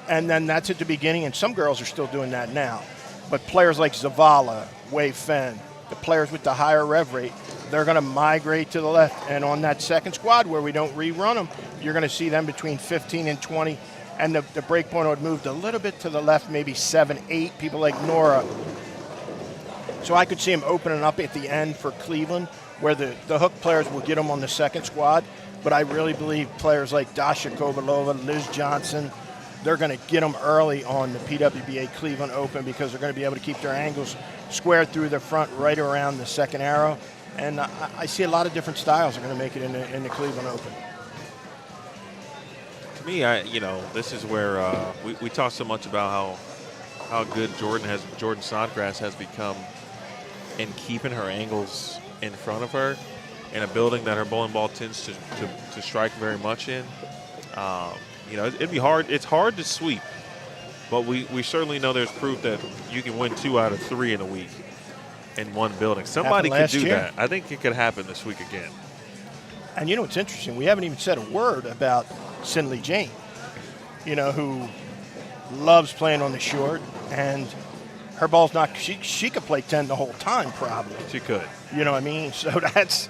And then that's at the beginning, and some girls are still doing that now. But players like Zavala, Wei Fen, the players with the higher rev rate, they're going to migrate to the left. And on that second squad where we don't rerun them, you're going to see them between 15 and 20. And the break point would move a little bit to the left, maybe 7, 8, people like Nora. So I could see him opening up at the end for Cleveland, where the hook players will get them on the second squad. But I really believe players like Dasha Kovalova, Liz Johnson, they're going to get them early on the PWBA Cleveland Open because they're going to be able to keep their angles squared through the front right around the second arrow. And I see a lot of different styles are going to make it in the Cleveland Open. To me, this is where we talk so much about how good Jordan Snodgrass has become in keeping her angles in front of her in a building that her bowling ball tends to strike very much in. It'd be hard. It's hard to sweep, but we certainly know there's proof that you can win 2 out of 3 in a week in one building. Somebody could do that. I think it could happen this week again. And you know what's interesting? We haven't even said a word about Cindy Jane, who loves playing on the short, and her ball's not. She could play 10 the whole time, probably. She could. You know what I mean? So that's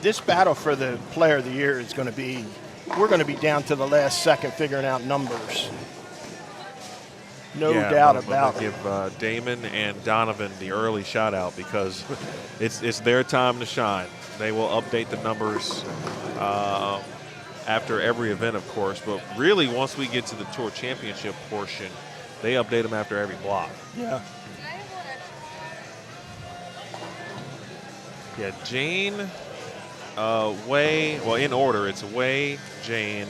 this battle for the Player of the Year is going to be. We're going to be down to the last second figuring out numbers. No doubt about it. Give Damon and Donovan the early shout out because it's their time to shine. They will update the numbers after every event, of course, but really once we get to the Tour Championship portion, they update them after every block. Yeah. Yeah, Jane, Wei, well, in order, it's Wei, Jane,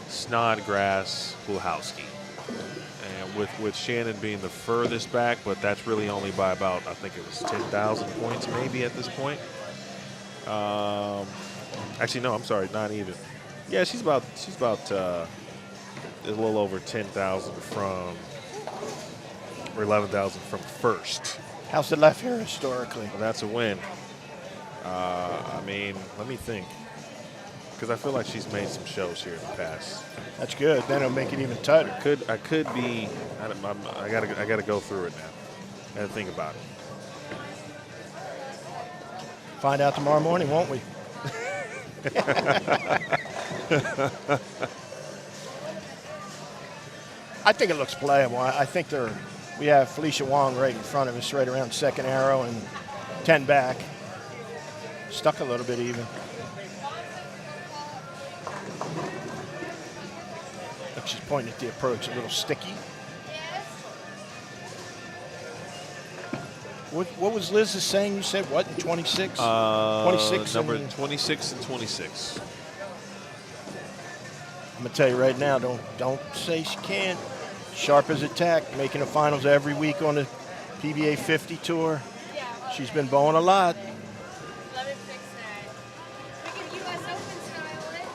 Snodgrass, Puhalski. And with Shannon being the furthest back, but that's really only by about, I think it was 10,000 points maybe at this point. Actually, no, I'm sorry, not even. Yeah, she's about a little over 10,000 from, or 11,000 from first. How's the left here historically? Well, that's a win. Let me think, because I feel like she's made some shows here in the past. That's good. Then it'll make it even tighter. I could be. I gotta go through it now and think about it. Find out tomorrow morning, won't we? I think it looks playable. I think we have Felicia Wong right in front of us, right around second arrow and 10 back. Stuck a little bit even. Look, she's pointing at the approach, a little sticky. What was Liz saying? You said what, in 26? 26? Number 26 and 26. I'm gonna tell you right now, don't say she can't. Sharp as attack, making the finals every week on the PBA 50 tour. She's been bowling a lot. Let me fix that. We can US Open style it.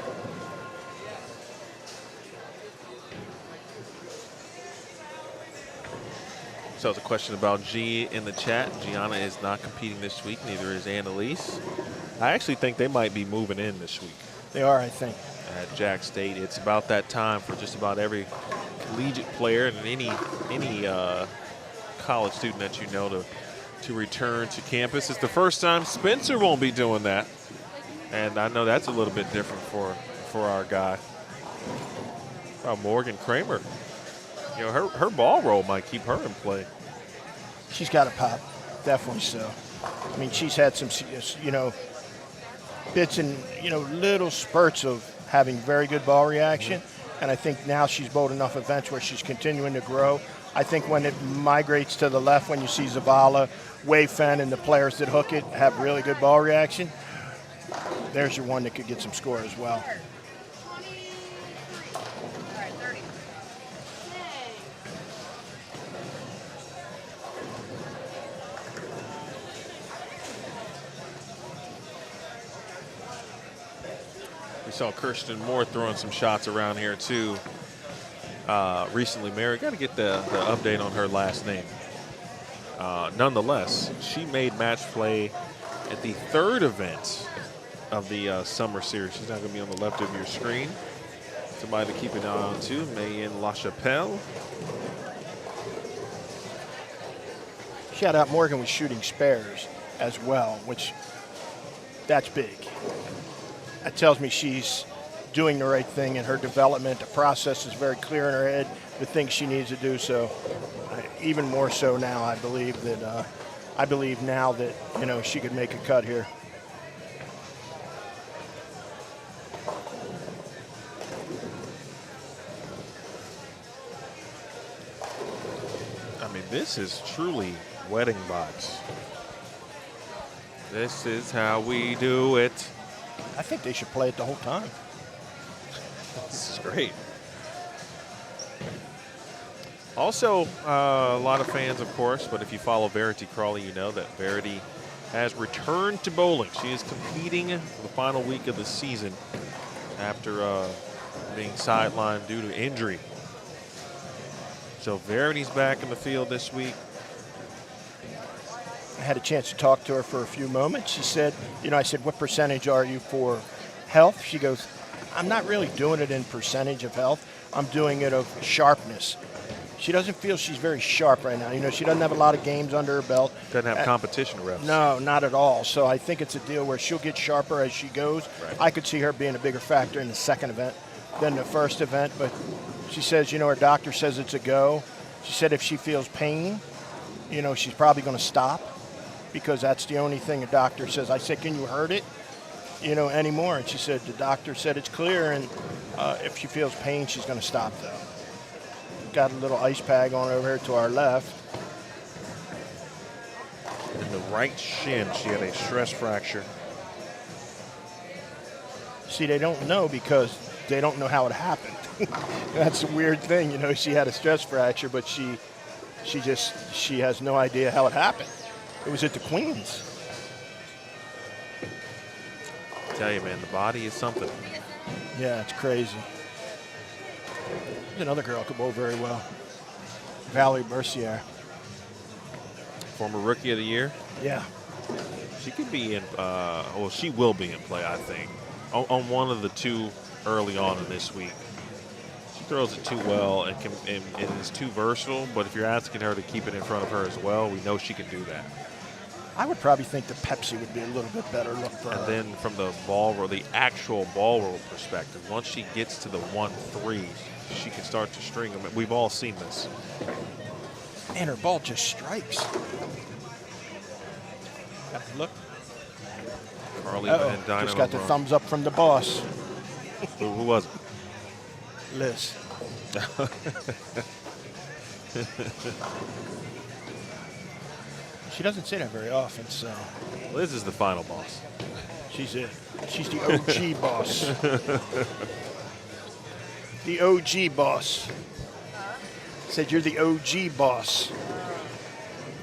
So it's a question about G in the chat. Gianna is not competing this week, neither is Annalise. I actually think they might be moving in this week. They are, I think. At Jack State, it's about that time for just about every collegiate player and any college student that you know to return to campus. It's the first time Spencer won't be doing that, and I know that's a little bit different for our guy. Morgan Kramer, you know, her ball roll might keep her in play. She's got a pop, definitely so. I mean, she's had some, you know, bits and, you know, little spurts of having very good ball reaction. And I think now she's bowled enough events where she's continuing to grow. I think when it migrates to the left, when you see Zavala, Wei Fen, and the players that hook it have really good ball reaction, there's your one that could get some score as well. 23. All right, 30. Yay. We saw Kirsten Moore throwing some shots around here too recently. Mary, got to get the update on her last name. Nonetheless, she made match play at the third event of the summer series. She's not going to be on the left of your screen. Somebody to keep an eye on too, Mayen LaChapelle. Shout out, Morgan was shooting spares as well, which that's big. That tells me she's doing the right thing in her development. The process is very clear in her head, the things she needs to do. So even more so now, I believe now that, you know, she could make a cut here. I mean, this is truly wedding vibes. This is how we do it. I think they should play it the whole time. This is great. Also, a lot of fans, of course, but if you follow Verity Crawley, you know that Verity has returned to bowling. She is competing for the final week of the season after being sidelined due to injury. So Verity's back in the field this week. I had a chance to talk to her for a few moments. She said, you know, I said, what percentage are you for health? She goes, I'm not really doing it in percentage of health. I'm doing it of sharpness. She doesn't feel she's very sharp right now. You know, she doesn't have a lot of games under her belt. Doesn't have competition reps. No, not at all. So I think it's a deal where she'll get sharper as she goes. Right. I could see her being a bigger factor in the second event than the first event. But she says, you know, her doctor says it's a go. She said if she feels pain, you know, she's probably going to stop, because that's the only thing a doctor says. I said, can you hurt it, you know, anymore? And she said, the doctor said it's clear, and if she feels pain, she's going to stop, though. Got a little ice pack on over here to our left. In the right shin, she had a stress fracture. See, they don't know because they don't know how it happened. That's a weird thing, you know. She had a stress fracture, but she has no idea how it happened. It was at the Queens. I tell you, man, the body is something. Yeah, it's crazy. There's another girl who could bowl very well. Valerie Mercier. Former Rookie of the Year. Yeah. She could be in, well, she will be in play, I think, on one of the two early on in this week. She throws it too well and is too versatile, but if you're asking her to keep it in front of her as well, we know she can do that. I would probably think the Pepsi would be a little bit better look for her. And then from the ball roll, the actual ball roll perspective, once she gets to the 1-3, she can start to string them. We've all seen this. And her ball just strikes. Look. Carly Uh-oh. and Dinah. Just got the thumbs up from the boss. Who was it? Liz. She doesn't say that very often, so. Liz is the final boss. She's it. She's the OG boss. The OG boss. Said you're the OG boss. In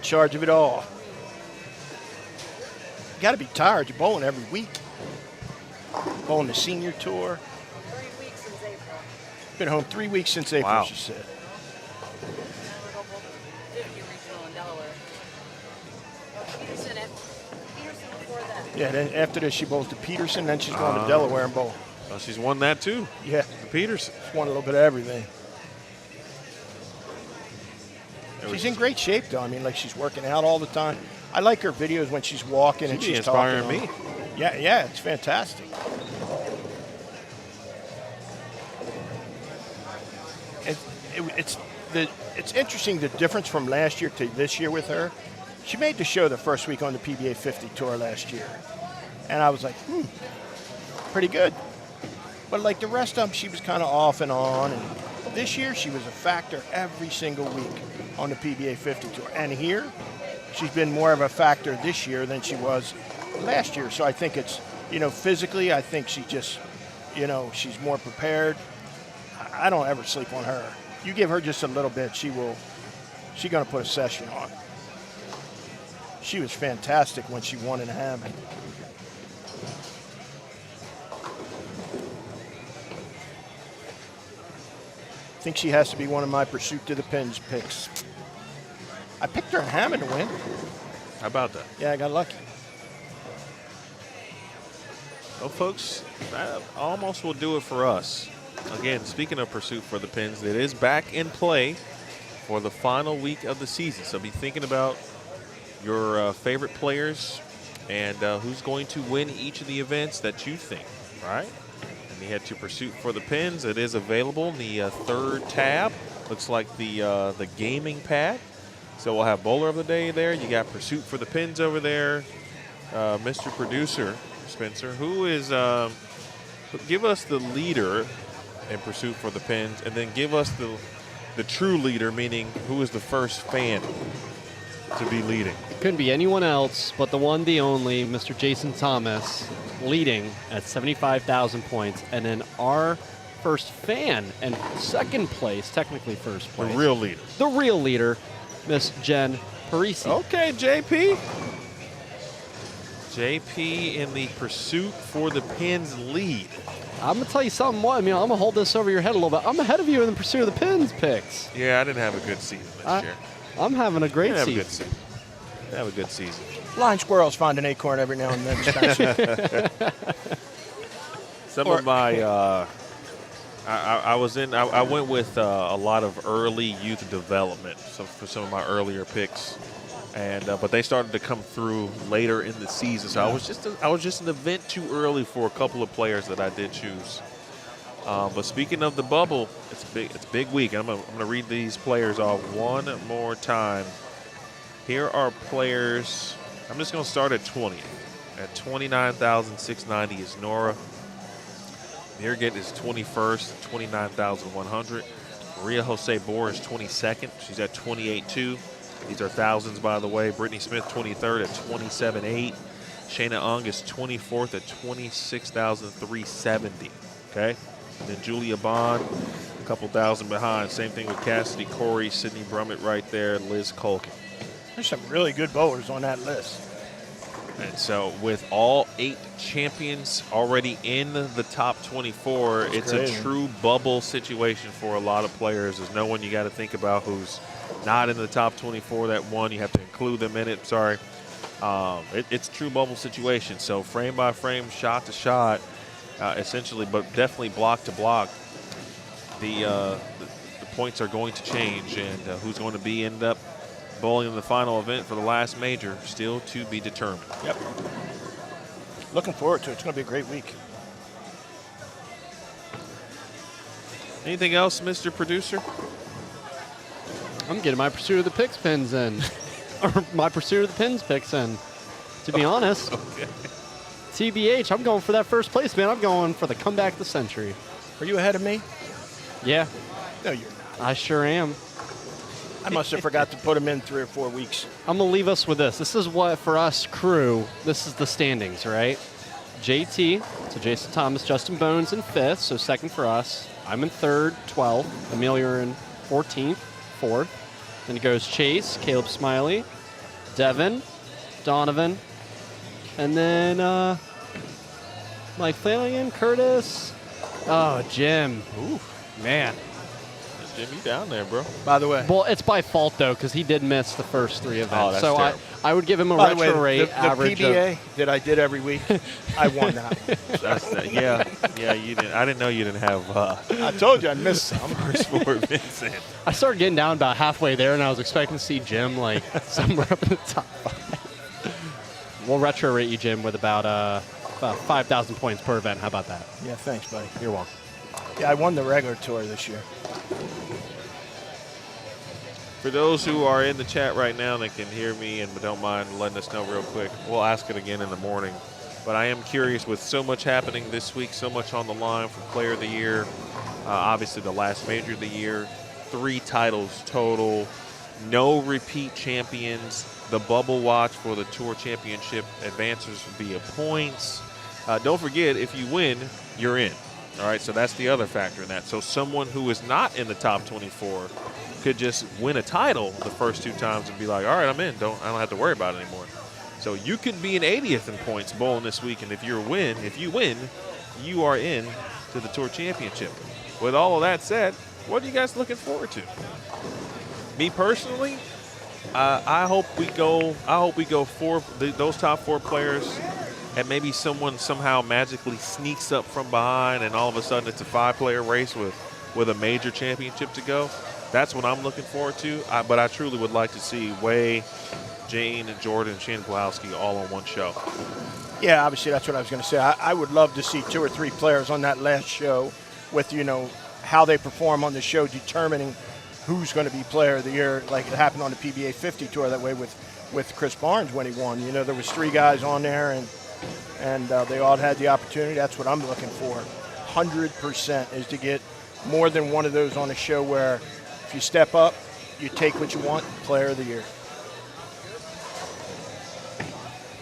charge of it all. You got to be tired. You're bowling every week. Bowling the senior tour. 3 weeks since April. Been home 3 weeks since April, Wow. she said. And we're going to 50 regional in Delaware. Peterson before that. Yeah, then after this, she bowls to Peterson, then she's going to Delaware and bowl. Well, she's won that too. Yeah, The Peterson. she's won a little bit of everything. She's in great shape, though. I mean, like, she's working out all the time. I like her videos when she's walking and She'd be she's talking. inspiring me. Yeah, it's fantastic. It's interesting the difference from last year to this year with her. She made the show the first week on the PBA 50 tour last year, and I was like, pretty good. But like the rest of them, she was kind of off and on. And this year, she was a factor every single week on the PBA 50 tour. And here, she's been more of a factor this year than she was last year. So I think it's, physically, I think she just, she's more prepared. I don't ever sleep on her. You give her just a little bit, she's going to put a session on. She was fantastic when she won in Hammond. I think she has to be one of my pursuit to the pins picks. I picked her in Hammond to win. How about that? Yeah, I got lucky. Well, folks, that almost will do it for us. Again, speaking of pursuit for the pins, it is back in play for the final week of the season. So be thinking about your favorite players and who's going to win each of the events that you think, right? And you head to Pursuit for the Pins. It is available in the third tab. Looks like the gaming pad. So we'll have Bowler of the Day there. You got Pursuit for the Pins over there. Mr. Producer, Spencer, who is, give us the leader in Pursuit for the Pins, and then give us the true leader, meaning who is the first fan to be leading. It couldn't be anyone else but the one, the only, Mr. Jason Thomas, leading at 75,000 points. And then our first fan and second place, technically first The place. real leader. The real leader, Miss Jen Parisi. Okay, JP. JP in the Pursuit for the Pins lead. I'm going to tell you something. I'm going to hold this over your head a little bit. I'm ahead of you in the Pursuit of the Pins picks. Yeah, I didn't have a good season this year. I'm having a great Have a season. good season. Have a good season. Blind squirrels find an acorn every now and then, Spencer. Some of my, I went with a lot of early youth development for some of my earlier picks, and but they started to come through later in the season. So I was just an event too early for a couple of players that I did choose. But speaking of the bubble, it's a big week. I'm gonna read these players off one more time. Here are players. I'm just gonna start at 20th. At 29,690 is Nora. Mirgit is 21st, 29,100. Maria Jose Boer is 22nd. She's at 28.2. These are thousands, by the way. Brittany Smith, 23rd at 27.8. Shayna Ung is 24th at 26,370. Okay. And then Julia Bond, a couple thousand behind. Same thing with Cassidy Corey, Sydney Brummett right there, Liz Culkin. There's some really good bowlers on that list. And so with all 8 champions already in the top 24, it's a true bubble situation for a lot of players. There's no one you got to think about who's not in the top 24 that won. You have to include them in it. Sorry. It's a true bubble situation. So frame by frame, shot to shot, essentially, but definitely block to block, the points are going to change, and who's going to end up bowling in the final event for the last major still to be determined. Yep. Looking forward to it. It's going to be a great week. Anything else, Mr. Producer? I'm getting my Pursuit of the Picks pins in. Or my Pursuit of the Pins picks in. To be honest. Okay. TBH, I'm going for that first place, man. I'm going for the comeback of the century. Are you ahead of me? Yeah, No, you're not. I sure am. I must have forgot to put them in 3 or 4 weeks. I'm going to leave us with this. This is what, for us, crew, this is the standings, right? JT, so Jason Thomas, Justin Bones in 5th, so 2nd for us. I'm in 3rd, 12th. Amelia in 14th, 4th. Then it goes Chase, Caleb Smiley, Devin, Donovan, and then Mike Flanagan, Curtis. Oh, Jim. Ooh, man. Jim, you down there, bro. By the way, Well, it's by fault, though, because he did miss the first 3 events. Oh, that's so terrible. I would give him a by the retro way, rate the average PBA of... that I did every week, I won that. Yeah, you didn't. I didn't know you didn't have I told you I missed some. first 4 events in. I started getting down about halfway there, and I was expecting to see Jim, like, somewhere up in the top 5. We'll retro rate you, Jim, with about 5,000 points per event. How about that? Yeah, thanks, buddy. You're welcome. Yeah, I won the regular tour this year. For those who are in the chat right now that can hear me and don't mind letting us know real quick, we'll ask it again in the morning. But I am curious, with so much happening this week, so much on the line for Player of the Year, obviously the last major of the year, 3 titles total, no repeat champions, the bubble watch for the Tour Championship advances via points. Don't forget, if you win, you're in. All right, so that's the other factor in that. So someone who is not in the top 24 could just win a title the first 2 times and be like, all right, I'm in. I don't have to worry about it anymore. So you could be an 80th in points bowling this week, and if you win, you are in to the Tour Championship. With all of that said, what are you guys looking forward to? Me personally, I hope we go those top 4 players, and maybe someone somehow magically sneaks up from behind, and all of a sudden it's a 5-player race with a major championship to go. That's what I'm looking forward to. But I truly would like to see Way, Jane, and Jordan, and Shannon Pulowski all on one show. Yeah, obviously that's what I was going to say. I would love to see 2 or 3 players on that last show with, how they perform on the show, determining who's going to be Player of the Year, like it happened on the PBA 50 tour that way with Chris Barnes when he won. There was 3 guys on there, and they all had the opportunity. That's what I'm looking for. 100% is to get more than one of those on the show where if you step up, you take what you want, Player of the Year.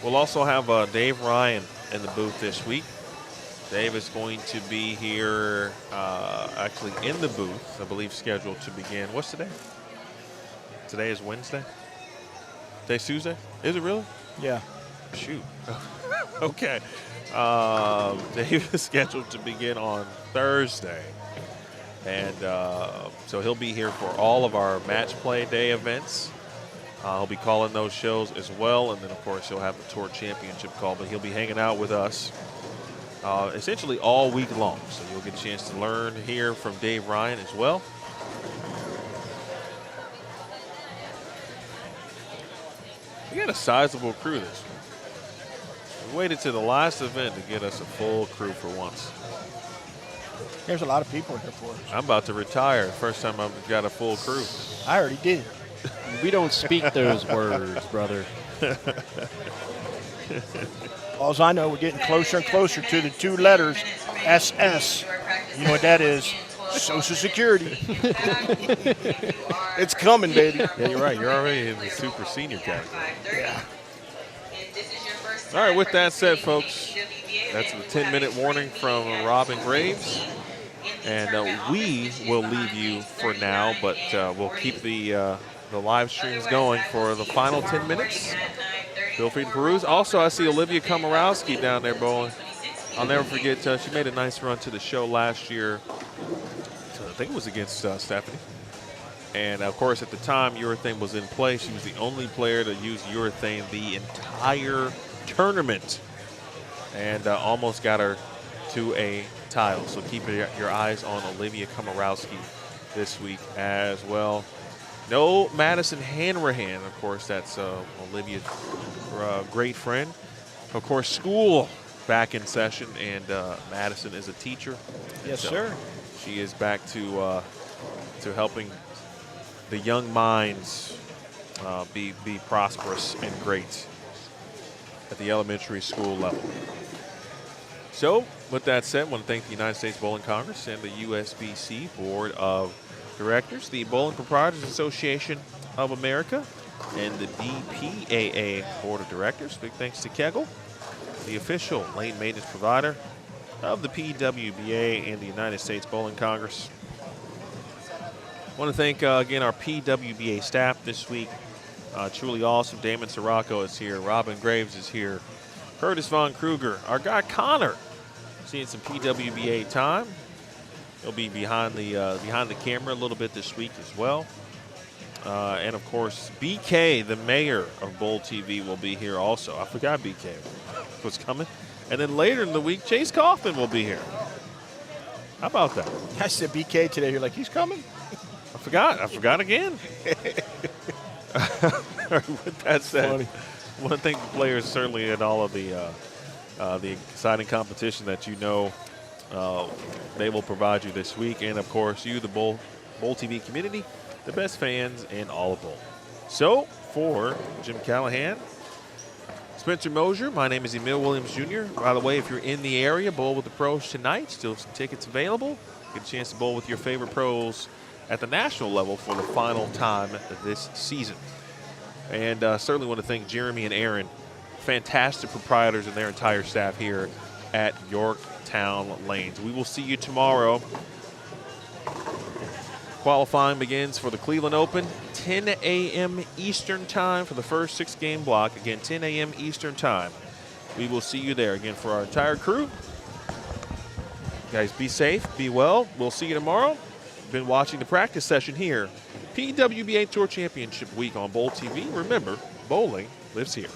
We'll also have Dave Ryan in the booth this week. Dave is going to be here, actually in the booth, I believe, scheduled to begin. What's today? Today is Wednesday? Today's Tuesday? Is it really? Yeah. Shoot. Okay. Dave is scheduled to begin on Thursday. And so he'll be here for all of our match play day events. He'll be calling those shows as well. And then, of course, he'll have the Tour Championship call. But he'll be hanging out with us essentially all week long. So you'll get a chance to learn here from Dave Ryan as well. We got a sizable crew this week. We waited to the last event to get us a full crew for once. There's a lot of people here for us. I'm about to retire. First time I've got a full crew. I already did. We don't speak those words, brother. All I know, we're getting closer and closer to the 2 letters, SS. You know what that is? Social Security. It's coming, baby. Yeah, you're right. You're already in the super senior category. Yeah. All right, with that said, folks, that's the 10-minute warning from Robin Graves. And we will leave you for now, but we'll keep the live streams going for the final 10 minutes. Feel free to peruse. Also, I see Olivia Komorowski down there bowling. I'll never forget, she made a nice run to the show last year. So I think it was against Stephanie. And, of course, at the time urethane was in play, she was the only player to use urethane the entire tournament. And almost got her to a title. So keep your eyes on Olivia Komorowski this week as well. No Madison Hanrahan, of course. That's Olivia's great friend. Of course, school back in session, and Madison is a teacher. Yes, So sir. She is back to helping the young minds be prosperous and great at the elementary school level. So, with that said, I want to thank the United States Bowling Congress and the USBC Board of Directors, the Bowling Proprietors Association of America, and the DPAA Board of Directors. Big thanks to Kegel, the official lane maintenance provider of the PWBA and the United States Bowling Congress. I want to thank, again, our PWBA staff this week. Truly awesome. Damon Sirocco is here. Robin Graves is here. Curtis Von Kruger. Our guy Connor seeing some PWBA time. He'll be behind the camera a little bit this week as well. And, of course, BK, the mayor of Bowl TV, will be here also. I forgot BK was coming. And then later in the week, Chase Kaufman will be here. How about that? I said BK today. You're like, he's coming? I forgot again. With that said, I want to thank the players certainly in all of the exciting competition that they will provide you this week. And, of course, you, the Bowl TV community, the best fans in all of bowl. So, for Jim Callahan, Spencer Mosier, my name is Emil Williams Jr. By the way, if you're in the area, bowl with the pros tonight. Still some tickets available. Get a chance to bowl with your favorite pros at the national level for the final time this season. And certainly want to thank Jeremy and Aaron, fantastic proprietors and their entire staff here at Yorktown Lanes. We will see you tomorrow. Qualifying begins for the Cleveland Open, 10 a.m. Eastern time for the first 6-game block. Again, 10 a.m. Eastern time. We will see you there. Again, for our entire crew, guys, be safe, be well. We'll see you tomorrow. Been watching the practice session here, PWBA Tour Championship Week on Bowl TV. Remember, bowling lives here.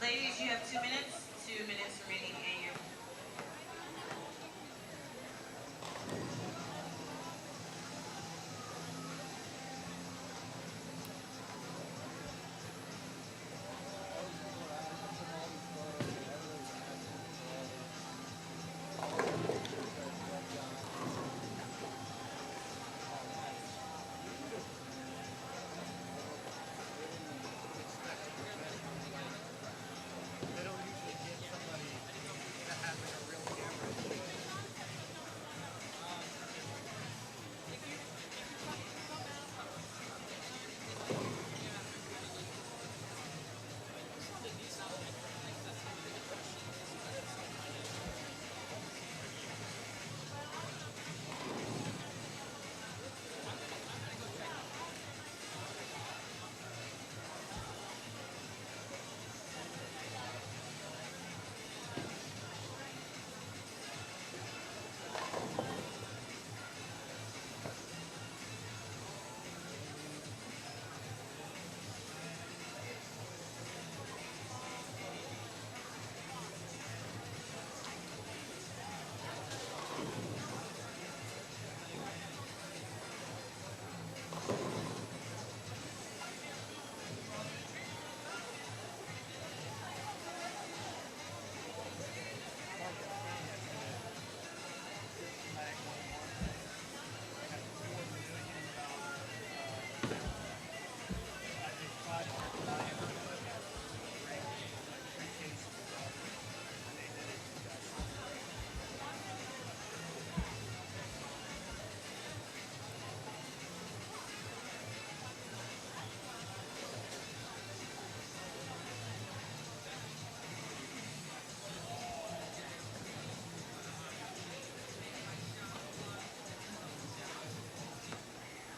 Ladies, you have 2 minutes. 2 minutes remaining in your.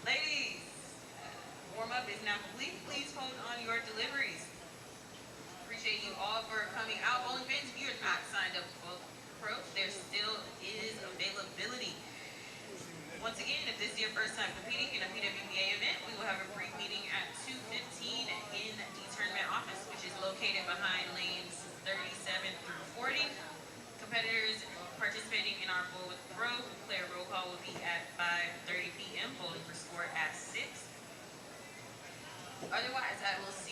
Ladies, warm-up is now complete. Please hold on your deliveries. Appreciate you all for coming out. Bowling fans, if you're not signed up for Pro, there still is availability. Once again, if this is your first time competing in a PWBA event, we will have a brief meeting at 2:15 in the tournament office, which is located behind lanes 37 through 40. Competitors participating in our Bowl with Pro player roll call will be at 5:30 p.m. Bowling for sport at 6. Otherwise, I will see